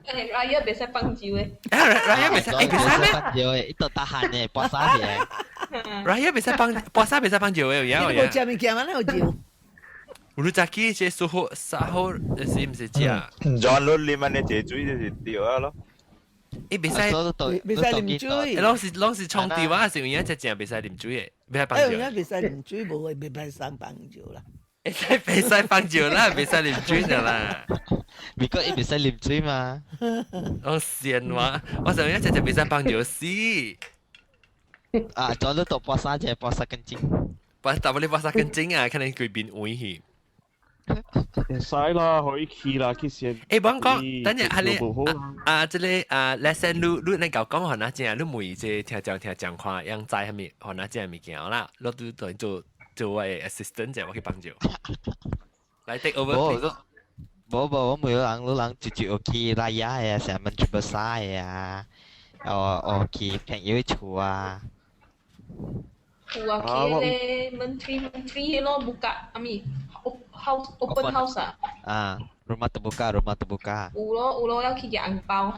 Raya 袂使放酒誒。Raya 袂使咩？放酒誒，伊都打閒誒，搏沙嘅。Raya 袂使放，搏沙袂使放酒誒，有冇食物件嘛？有酒。你早起即係沙好是唔是食？John 攞你們嘅水就是掉啊咯。誒，袂使啉水。攏是沖掉啊，是有影只正袂使啉水誒，袂使放酒。有影袂使啉水，無會袂使放酒啦。袂使放酒啦，袂使啉水的啦。because 伊袂使啉水嘛。我閒話，我上一隻就袂使放酒死。啊，做你讀搏沙啫，搏沙根筋。但係你搏沙根筋啊，可能佢變危險。唔使啦，可以去啦，其實。誒，幫講，等陣係你即係lesson 你嚟講講下嗱，你每隻聽講話，樣在係咪學嗱隻物件啦，你都對做我 assistant 啫，我去幫助。嚟 take over。我每個人直接去拉雅嘅，成日去巴沙嘅啊，我去朋友厝啊。有啊，去咧menteri咯buka house open house 啊。啊 rumah terbuka。有咯，要去嘅紅包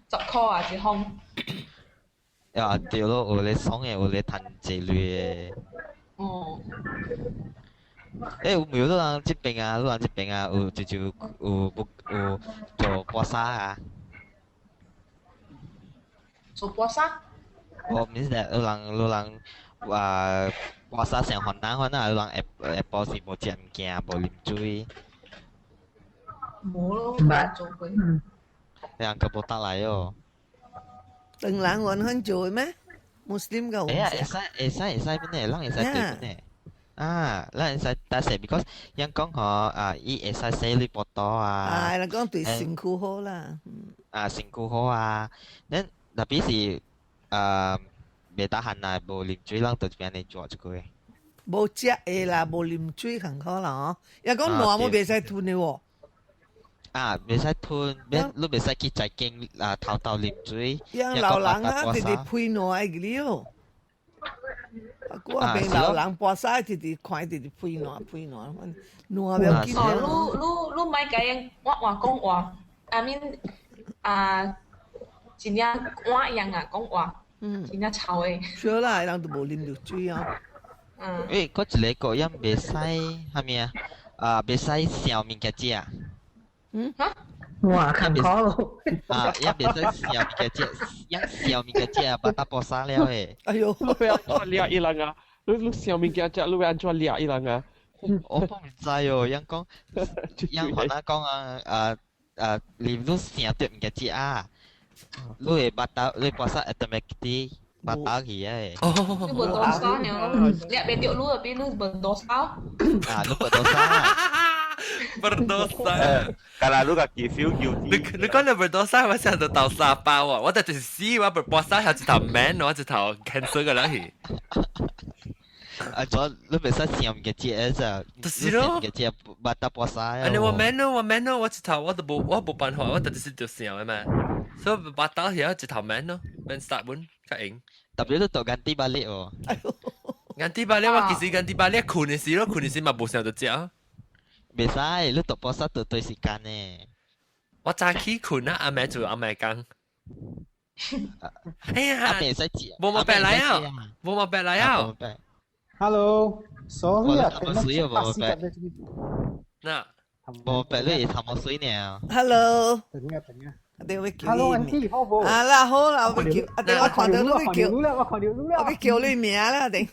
，10塊啊一封。啊對咯，有咧爽嘅，有咧賺錢嘅。哦。誒，有冇人這邊啊？有就有做搏沙啊？做搏沙？我唔知有人搏沙成韓南，有人下晡時無食物件，無啉水。冇咯，冇做過。人個冇得嚟哦。từng人揾很做咩？Muslim 個會使咩？人會使對咩？啊，人會使但係 because 人講嗬伊會使洗你波多啊。人講對身軀好啦。身軀好啊，特別是未打閒啊，無啉水，人就變嚟做一個。無食嘅啦，無啉水很可能哦。又講暖冇未使吞嘅喎。袂使吞，你袂使去在經偷啉水。樣老人啊，直直配暖嘅了。我邊老人搏晒，直直看直直配暖，暖唔要緊。你咪講我話講話，I mean 真正我樣啊講話，真正臭嘅。少啦，人都無啉到水啊。嗰一個人袂使係咪啊？袂使燒物件食。哇，坎坷咯！一袂使燒物件食，一燒物件食，把它搏沙了誒。哎呦，你會安怎掠伊人啊？你燒物件食，你會安怎掠伊人啊？我都唔知哦，人講，人可能講你都燒對物件食啊，你會把它你搏沙 automatically 把它去誒。你不多少呢？掠別掉路入邊，你不多少？你不多少。berdosa. Kalau lu kaki feel guilty. Lu kan berdosa macam tu tahu siapa wah. 我就是死我berpuasa 係一頭 man 我一頭 cancer 嘅啦去。咗你未使試唔嘅節啫，就是咯，嘅節把打puasa 啊。你我 man 咯，我一頭我都冇辦法，我就是就試嘅嘛。所以把打係一頭 man 咯 ，man start 本較硬。特別都做ganti balik 哦。ganti balik 我其實ganti balik 困嘅事咯，困嘅事嘛冇成日就食。未使，你讀博士讀對時間呢？我早起困啊，阿妹做阿妹講。哎呀，阿妹使接，冇冇白來啊，冇冇白來啊。Hello，sorry 啊，冇水啊，冇白。嗱，冇白你頭冇水呢。Hello。等啊。電話叫你。Hello auntie，好唔好？啊啦好啦，我叫，我看到你叫，我叫你名啦，定。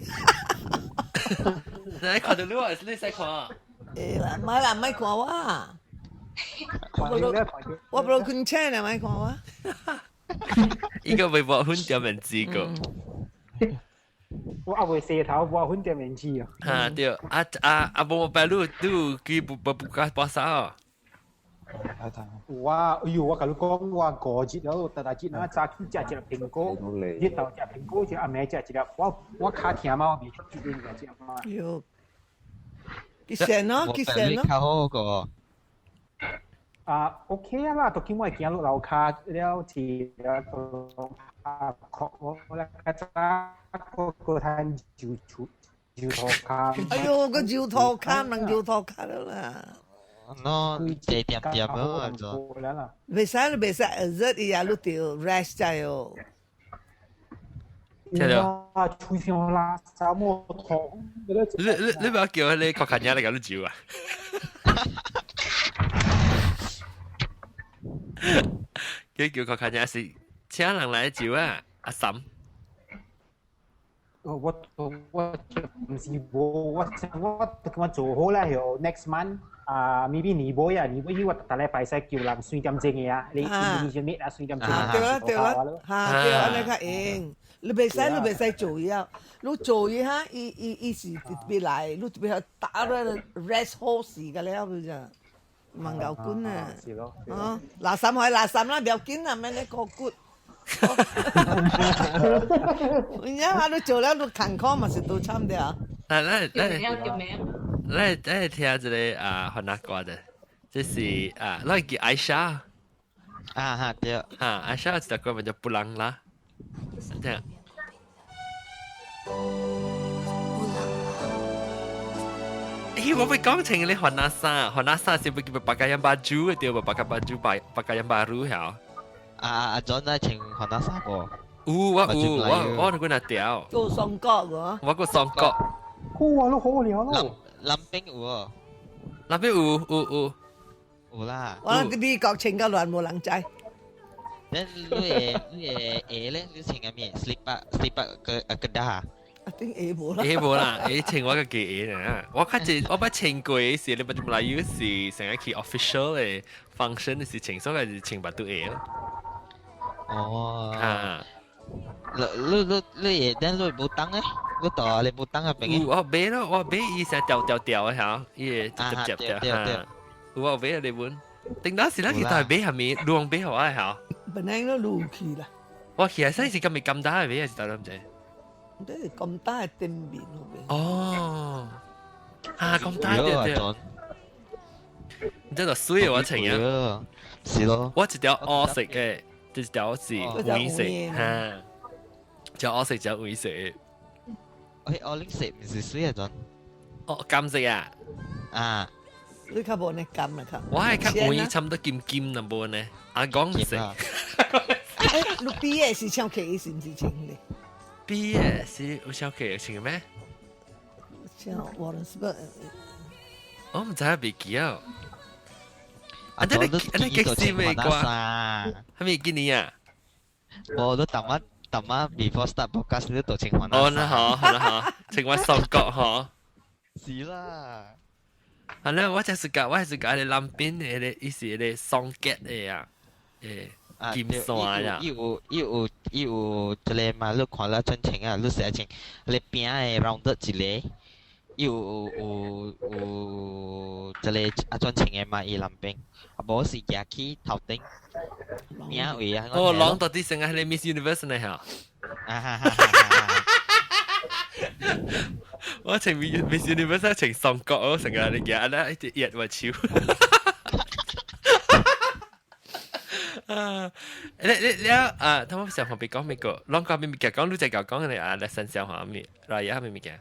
你看到你啊？你使看啊？唔係啦，唔係看我。我不如坤車啦，唔係看我。依個微博很有名知個。我阿未洗头，我混点面去啊。哈对，冇白路都佢buka puasa 哦。我甲你講，我過節了，大節那早起食一粒蘋果，日頭食蘋果，食阿妹食一粒，我卡疼嘛，我未出邊個食嘛。喲，幾成咯，幾成咯。較好個。OK 啦，都見我行落樓卡了，是我咧個攤搖頭卡。哎呦，個搖頭卡能搖頭卡了啦。nó chạy tiệm tiệm đó rồi. Bây giờ rất là lúc tiêu rest chạy rồi. Thế đâu? Ngươi bảo kêu你確近日嚟咁照啊？佢叫確近日是請人嚟照啊，阿嬸。我唔是我做好啦，有 next month。maybe 年尾啊，年尾我大禮拜使叫人算點正嘅啊，你先搣啊算點正。對啦對啦，嚇對啦，你睇應，你未使做嘢，你做嘢嚇，伊是別嚟，你別去打咗 rest 好時㗎啦，佢就問夠官啊，嗱三海嗱三啦，唔要緊啊，咩你個骨。人家話你做了都健康嘛是都差唔多啊。来听这个河南歌的，这是那叫艾莎对艾莎这歌叫布朗啦，这样。我被讲成你河南沙是不叫pakaian baju dia pakai baju pakaian baru ya. John 在穿河南沙個。我嗰那條。個雙角個。我個雙角。好了咯。林冰有，林冰有啦。我啲國情嘅亂冇人制。你咧，你穿嘅咩 ？slip 個打。啲冇啦。冇啦，穿我個嘅呢。我不穿過嘅時，你不唔嚟要是成日去 official 嘅 function 嘅事情，所以係穿白都咯。哦。你但你冇燈咧？嗰度你冇燈啊？邊？我俾伊成掉嘅嚇，伊接嚇。我俾你本，定當時咧，佢都係俾下面亂俾我嚇。本來都亂去啦。我其實真係咁大嘅俾係得唔得？即係咁大嘅店面哦，咁大嘅。你真係衰我情啊！是咯。我一條黑色嘅。一條是灰色，嚇，隻黑色隻灰色。我拎色唔是水啊，陣。金色啊？你較無呢金啊？我係較灰，差唔多金那無呢？講唔識。你畢業是唱 K 是唔是唱嘅？畢業是有唱 K 唱嘅咩？唱我唔知。我唔知係未記啊。你幾時未掛？係咪今年啊？我都特乜 before start podcast 你都情況。那好，情況雙角嗬。是啦。係啦，我係講你南邊嘅，意思係雙角嘅啊，金山啊。有這裡嘛？你看啦，真情啊！你寫情，你邊嘅 rounded 一個。有這裡專程嘅嘛？伊南邊，無是行去頭頂，名位啊！朗到啲成日係 Miss Universe 呢嚇。我成 Miss Universe 成雙角，我成日你日咧一直日話超。你他們上旁邊講咩個？啷個邊邊講？你就講你你新小下面，來呀邊邊嘅？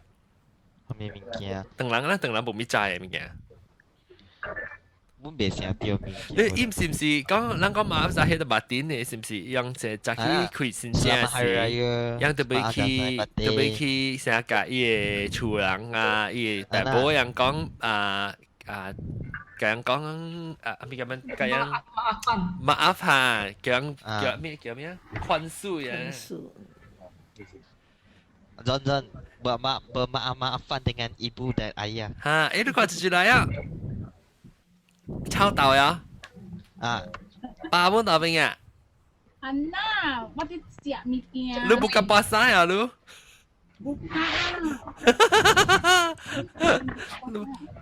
咩物件？等人冇咩債嘅物件。我未想到物件。你是唔是講人講馬來西亞馬典嘅？是唔是用隻揸去開新車時，用特別去成個伊個厝人啊，伊個大埔人講講咩咁樣？講馬阿講咩？寬恕呀。John bermaaf-maafan dengan ibu dan ayah. Itu kau cuci lah ya. Tahu tahu ya. Ba pun tahu enggak? Anak, mati siap mikir. Lu buka puasa ya lu?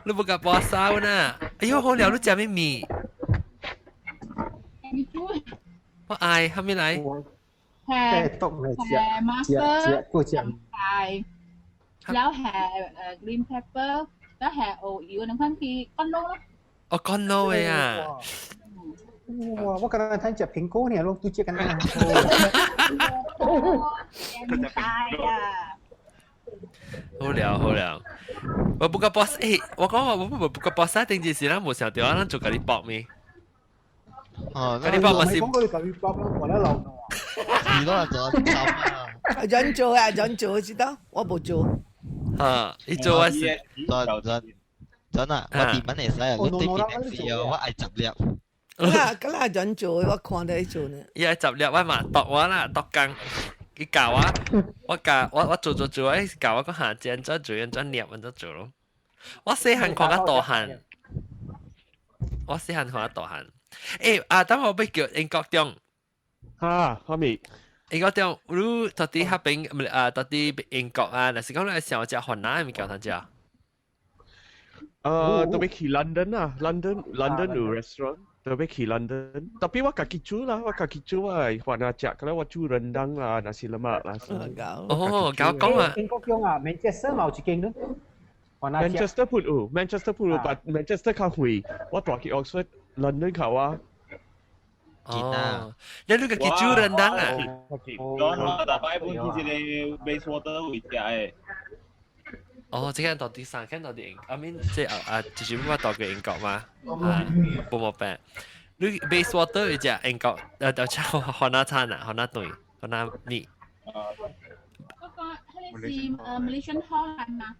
你buka puasa na. Ayo, hong liao lu jam mi. 我嗌，係咪嚟？係篤嚟隻嗰隻係，แล้วแห่green pepper แล้วแห่โออิวน้ำพันทีก้อนโล咯。哦，乾撈嘅啊！哇！我剛剛睇隻蘋果呢，攞幾隻咁樣。大啊！好聊好聊，我buka puasa，我講話我buka puasa，定件事啦，冇想到咱做嗰啲搏咩？哦，嗰啲搏我是。講嗰啲嗰啲搏咯，我咧留。係咯，就人做啊，人做知道，我冇做。啊，你做啊是？真啊，我點樣嚟使啊？你對邊件事啊？我愛集粒。嗰啦人做，我看到你做呢。伊愛集粒，我嘛度我啦，度工。伊教我做，伊教我個下間再做，再捏，再做咯。我細漢看得大漢，等我俾叫英國中。哈，後面。英國中，你到底喺邊到底英國啊？嗱，是講你上隻河南咪叫他隻？都俾去 London 啊 ，London 有 restaurant。Tapi ke London. Tapi wak kaki cu lah, wak kaki cu lah. Wak nak cak kalau wak cu rendang lah, nasi lemak lah. Oh, kau kau ah.英國中啊，Manchester 冇一間咯。Manchester 盤有，Manchester 盤有，but Manchester 較遠。我住喺 Oxford，London 較啊。哦，你呢個叫cu rendang啊？John，我大擺本其實你 Bayswater 會食嘅。哦，即係到第三，看到啲I mean 即就是我到嘅英國嘛，冇病。你 Bayswater 會食英國就食河南餐啊，河南隊，河南面。嗰個係Malaysian Holland 嘛？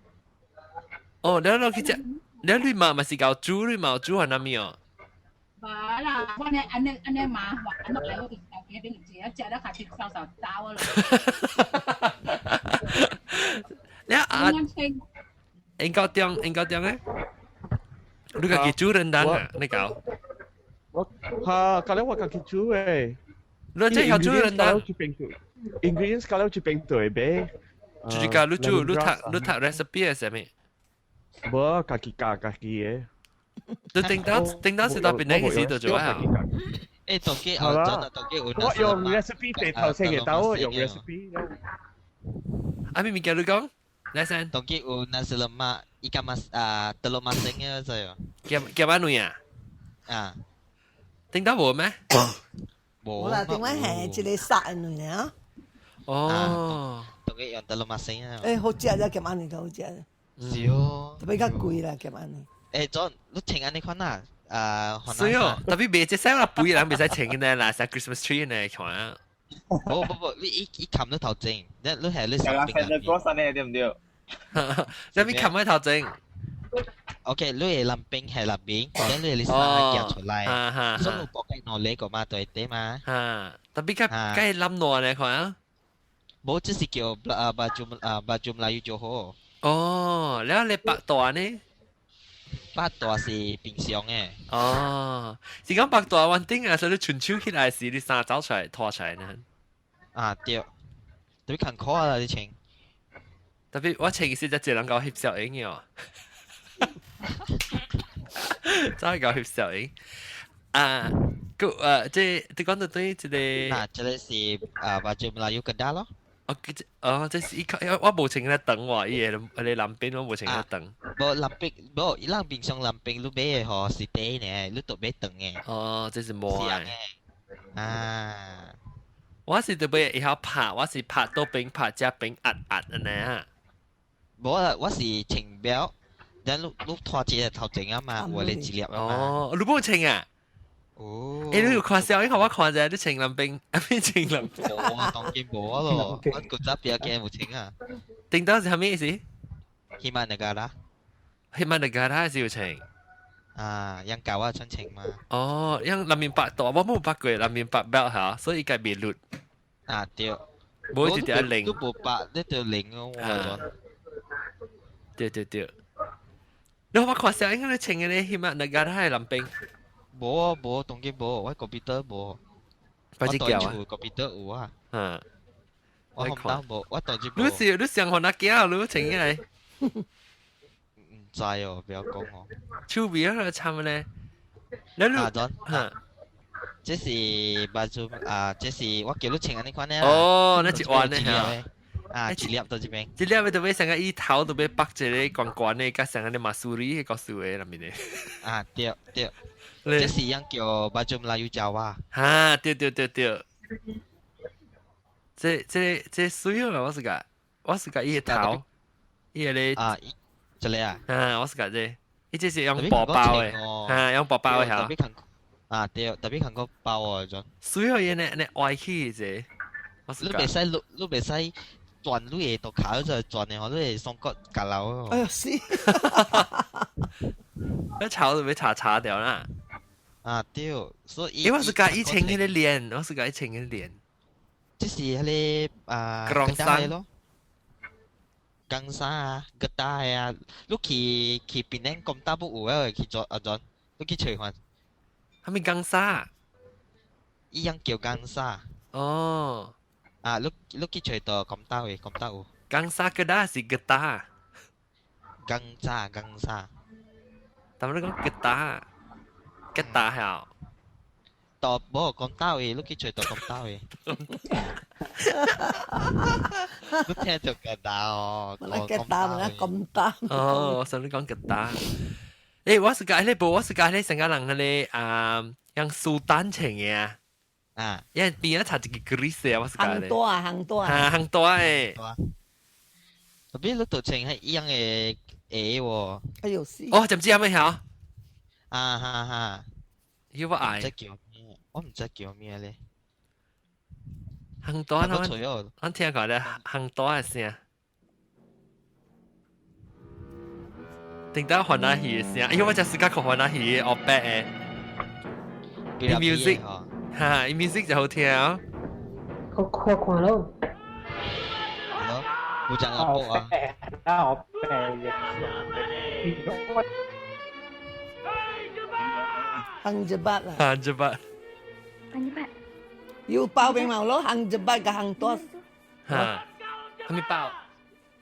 哦，你去食，你綠馬咪是搞豬綠馬豬河南面哦。bà là con này anh mà hoặc anh lại có tình cảm kia đến chị á chạy đó khả thịt sao sao tao rồi แล้ว英國中咧，你個煮人蛋啊？你搞？kalau wak kaki cu你即係煮人蛋？Ingredients kalau去冰隊呗。就是講你煮，你讀 recipe 係咩？冇kaki嘅。你頂到是到邊個時度做啊？當機我用 recipe 地頭先嘅刀，用 recipe。阿咪咪叫你講。Lesson. Toki nasi lemak ikan telur masingnya saya. Kia mana ya? Tính đó buồn咩? Buồn là tiếng nói hè chỉ để sạn rồi nè. Toki yang telur masingnya. Hỗ trợ ra kiếm ăn thì hỗ trợ. Siêu. Tapi các quý là kiếm ăn. John, lúc chỉnh ăn đi con à? Siêu. Tapi bây giờ sao là bùi làm bây giờ chỉnh cái là sa Christmas tree này khoa. 不，你冚咗頭正，你係你上邊嘅。嗰陣你對唔對？你邊冚咗頭正 ？OK，你係林冰係林冰，咁你先夾出嚟，所以你บอกให้นอนเล็กกว่ามา對對嘛？但係梗係冧耐咧，佢啊？冇，只是叫baju Melayu Johor。哦，แล้ว你白ตัว呢？白ตัว是平常嘅。哦，是講白ตัววัน丁啊，所以你傳超起來時，你衫走出來拖出來呢？對，特別勤苦啊！你穿，特別我穿嘅時就只能夠翕攝影嘅，真係夠翕攝影。即你講到對一個，這裡是baju Melayu Kedah 咯。即係我冇情咧等喎，依嘢你南邊我冇情咧等。冇南邊，冇南邊上南邊你買嗬是低呢，你都買等嘅。哦，即係冇啊。我是特別以後拍，我是拍多邊拍加邊壓呢。冇啦，我是情表，然後你拖住頭前啊嘛，我嚟治療啊嘛。哦，你冇情啊？哦，你要看小，因為我看就係啲情林冰，邊情林？冇啊，當然冇咯，我個執邊嘅冇情啊。頂到係咩意思？Himanegara 是要情。yang 舊啊親情嘛。哦，因南面白度，我冇白過南面白 belt 嚇，所以計別率。對。冇一條零。都冇白，呢條零咯，對。你我看小，應該你情嘅你Himanegara係林冰。冇，當然冇，我 computer 冇。快啲叫啊！ computer 有啊。我紅燈冇，我當住冇。你上學那幾你情嘅？唔知哦，不要講哦。手臂啊，參咧。你啊，陣啊，這是巴做啊，這是我叫你請安尼款咧。哦，那一碗咧嚇。啊，一粒到這邊。一粒就俾成個伊頭就俾北一個關關咧，加上個啲馬蘇里個數嘅入面咧。啊，對對。這是樣叫巴做Melayu Jawa。哈，對。這水啊，我是個伊個頭，伊個咧。啊，這裡啊。啊，我是個這，伊這是用薄包嘅，啊，用薄包嘅嚇。啊，對，特別看過包哦，種。水啊，伊呢歪起嘅，我是個。你袂使轉，你會到卡咗再轉嘅，我都係雙腳夾流。哎呀，是。那潮就被查掉啦。啊，對，所以。我是個以前嗰啲臉，我是個以前嗰啲臉。即是迄個啊，江山咯，江山啊，個大啊，你去檳城咁大不有啊，去做啊做，你去找看。係咪江沙？伊樣叫江沙。哦。啊，你去找到咁大嘅，咁大有。江沙個大是個大。江沙。但係你講個大，個大係。ตอบบอกกอมเต้าเองลูกคิดช่วยตอบกอมเต้าเองลูกแค่จบกระดาวมันกระดาวนะกอมเต้า哦我想你講個大我是講你我是講你成個人嗰啲用蘇丹情嘅啊因為邊一查一個 Greece 我是講你行多行多誒特別你讀情係一樣嘅喎哎呦死哦就唔知有咩嚇啊哈哈要我嗌我唔知叫咩咧，行多啦，我聽講咧行多嘅聲，定得換下戲嘅聲，因為我就時間學換下戲嘅，我白嘅 music 嚇 music 就好聽啊，好看咯，冇賺阿波啊，我白嘅，行jebat lah. Ha, jebat. You pau beng mau lo hang jebat ka hang tos. Ha. Kami pau.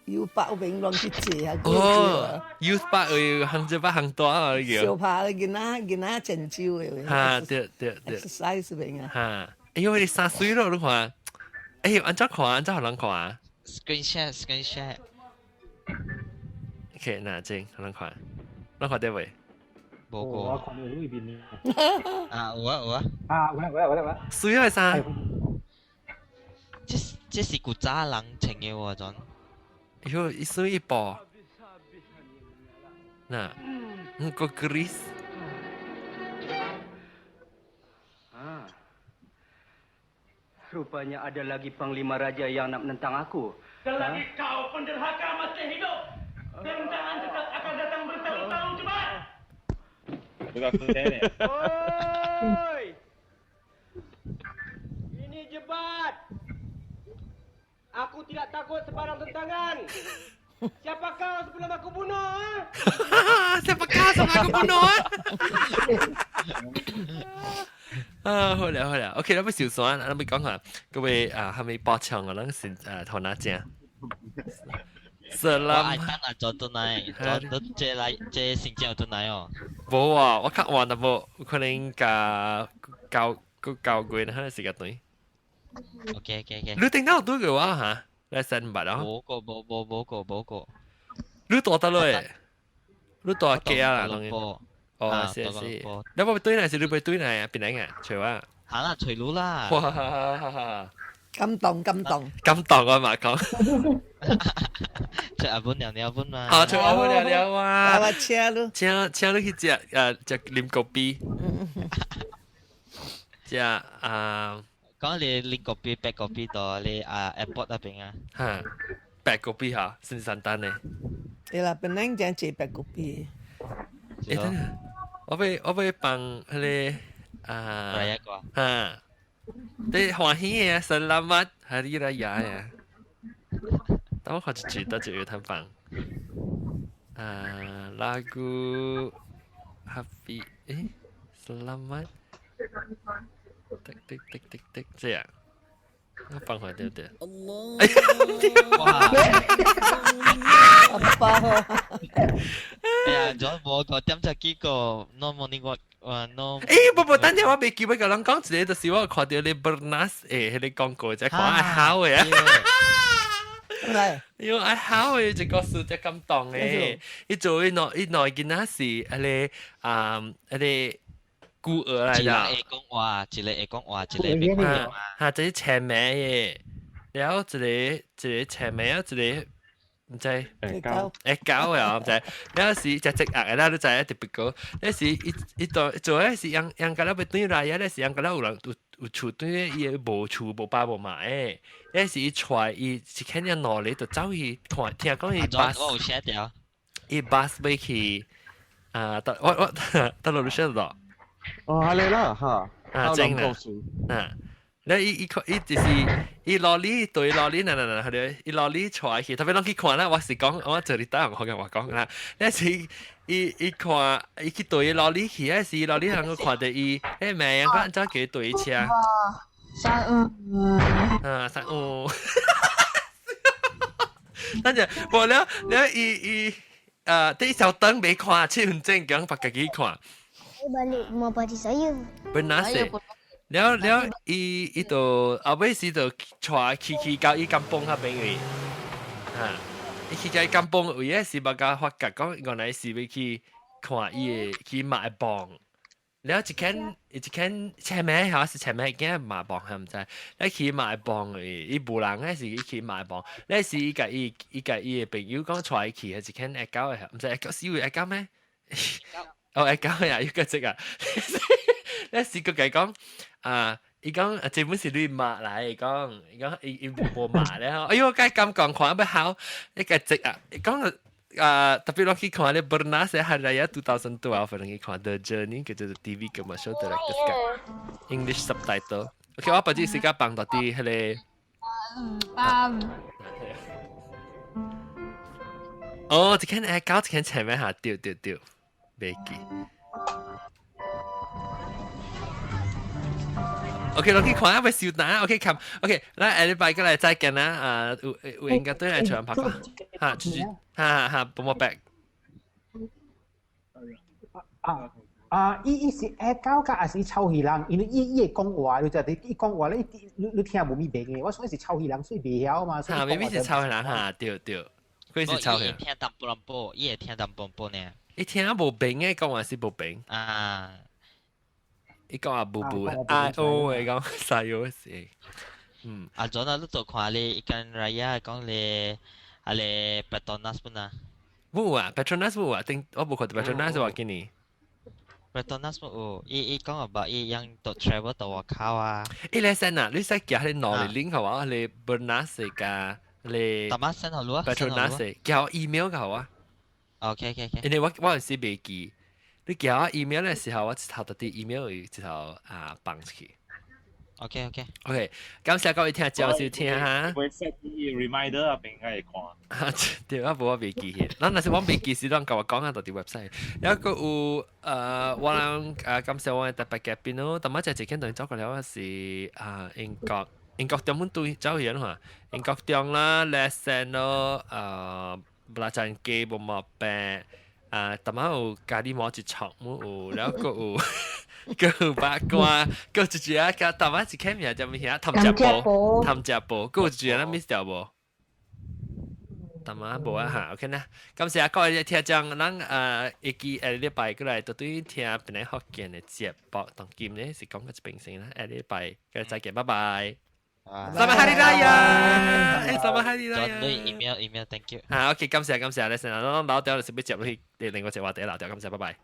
You pau beng long kici ha. Oh, you pau hang jebat hang tos à kiểu. Siêu pa gina chen chiu. Ha, được. Exercise beng à. Ha. Ê,因為你三歲咯，你看。誒，安怎看？安怎互人看？Screen share。OK，嗱，正，互人看。咱看啲未？冇過。我看到裏邊啊，有啊。啊，有。水係啥？這是古早人穿嘅喎，陣。喲，一水一波。嗱，個 Greece。Rupanya ada lagi Panglima Raja yang nak menentang aku. Selagi kau penderhaka masih hidup, tentangan tetap akan datang bertahun-tahun cepat. Oi! Ini jebat. Aku tidak takut sebarang tentangan. Siapa kau sebelum aku bunuh? Siapa kau sebelum aku bunuh? 好了 ，OK， 咱要小算，咱要講下各位係咪爆槍啊？咱先同哪正？Salam。我愛做到嚟，做這嚟這成績到嚟哦。冇啊，我較晚就冇，可能教過啦，可能時間短。OK。你頂到對嘅話嚇，你先拔啊？冇個。你多得嘞？你多幾啊？當然。哦，是。你會對呢？是你會對呢？邊嚟啊？除啊？行啦，除佬啦。哇！感動啊嘛講。除阿本聊本嘛。啊，除阿本聊啊。我請你去食啉咖啡。食講你啉咖啡白咖啡到你airport 那邊啊。嚇，白咖啡嚇，新山丹呢？係啦，本來講食白咖啡。誒，等下。我要幫佢哋你歡喜嘅，selamat hari raya 呀！等我看一句，就有通幫lagu happy selamat 這樣放開對唔對？哇！阿爸，哎呀，仲冇個點就幾個 no morning walk，no。不，等陣我未記得個人講一個，就是我看到你 Bernas 迄個廣告就講愛好嘅啊。因為愛好嘅一個事就感動嘅，伊做伊內囡仔是迄個孤兒嚟啦。一個會講話，一個會講話，一個袂講話。嚇，這是青梅嘅，然後一個青梅啊，一個唔知狗啊，唔知。然後是隻鴨嘅啦，你知啊，特別高。那是伊做咧是養個啦，要對來啊，那是養個啦有人有厝對咧，伊無厝無爸無媽誒。那是伊出來，伊是看人腦裡就走去看，聽講伊巴我有寫掉。伊巴士要去我到路上度。哦，係啦嚇，正啦，แล้วอี就是อีลอรี่ตัวอีลอรี่นั่นๆๆเดี๋ยวอีลอรี่ช่วยคือถ้าไปลองคิดขวานนะว่าสิ講我這裡當我講話講啦，但是อี看อีคิดตัวอีลอรี่คือไอ้สิอีลอรี่能夠看到อีไอ้แม่ยังก็จะ給對車355等陣無了อี啲小燈未看7分鐘講把自己看balik rumah pakcik saya. Benar sih. แล้วอีตัวเอาไว้สิตัวชัวขี่到อีกำปง嗰邊嘅，อีขี่到อีกำปง位咧是把個發覺講原來是要去看伊嘅去買磅，แล้ว一間前面好像是前面已經買磅係唔知，แล้ว去買磅嘅，伊無人咧是去買磅，แล้ว是伊個伊嘅朋友講出來去係一間愛狗嘅，唔知愛狗是會愛狗咩？哦，愛狗呀，要個隻啊！咧試過講伊講這本是你媽嚟講，伊講伊無媽咧，哎呦，該咁講看不好，一個隻啊，講特別落去看咧 Bernas Hari Raya 2012，能去看 The Journey，叫做 TV commercial director English subtitle。OK， 我把啲時間放到啲迄個。哦，一間搞一間前面下掉，袂記。OK， 落去看下咪笑蛋。OK， 冚 OK， 嗱，下禮拜過嚟再見啦。有應該都係長拍㗎。嚇，幫我 back。伊是愛狗甲還是臭魚人？因為伊會講話，你就伊講話咧，你聽無咪明嘅。我所以是臭魚人，所以袂曉嘛。嚇，明明是臭魚人嚇，對，佢是臭魚人。伊聽淡薄，伊會聽淡薄呢。伊聽啊無明嘅，講話是無明。伊講話布I O 嘅講細個時，阿陣啊，你做看你一間 Raya 講你阿你 Petronas 本啊？冇啊 ，Petronas 冇啊，定我冇看到 Petronas 話見你。Petronas 冇，伊講話伊樣做 travel 到外口啊。伊嚟先啊，你使叫你攞嚟 link 好啊，你 Bernas 嘅你。特乜先好咯 ？Petronas 叫 email 嘅好啊。OK，因為我有時未記。你叫我 email 嘅時候，我一頭到啲 email 一頭放出去。OK，感謝各位聽眾收聽哈。會 set 啲 reminder 啊，邊個會看？對啊，我未記起。嗱，但是我未記時，當甲我講下到啲 website。有一個有我諗感謝我嘅特別嘉賓咯。咁我就自己同你走過嚟是英國中文對走去啦，英國中啦 lesson 咯belajar ke bomba pe tama u kadi mo ci chok mu uแล้วก็uก็บากว่าก็จุๆก็ตama ci kem yaจะมีฮะทำจับโปก็จุๆนะ miss 掉บ่ตamaบ่อ่ะโอเคนะ感謝各位聽眾咱一記禮拜過來都對聽本來學見嘅節目當今呢是講個平時啦禮拜嘅再見拜拜Selamat Hari Raya. Selamat Hari Raya. 轉對 email，thank you。OK，感謝，你成日攞掉，你先俾接落去，另外一個話題鬧掉，感謝，拜拜。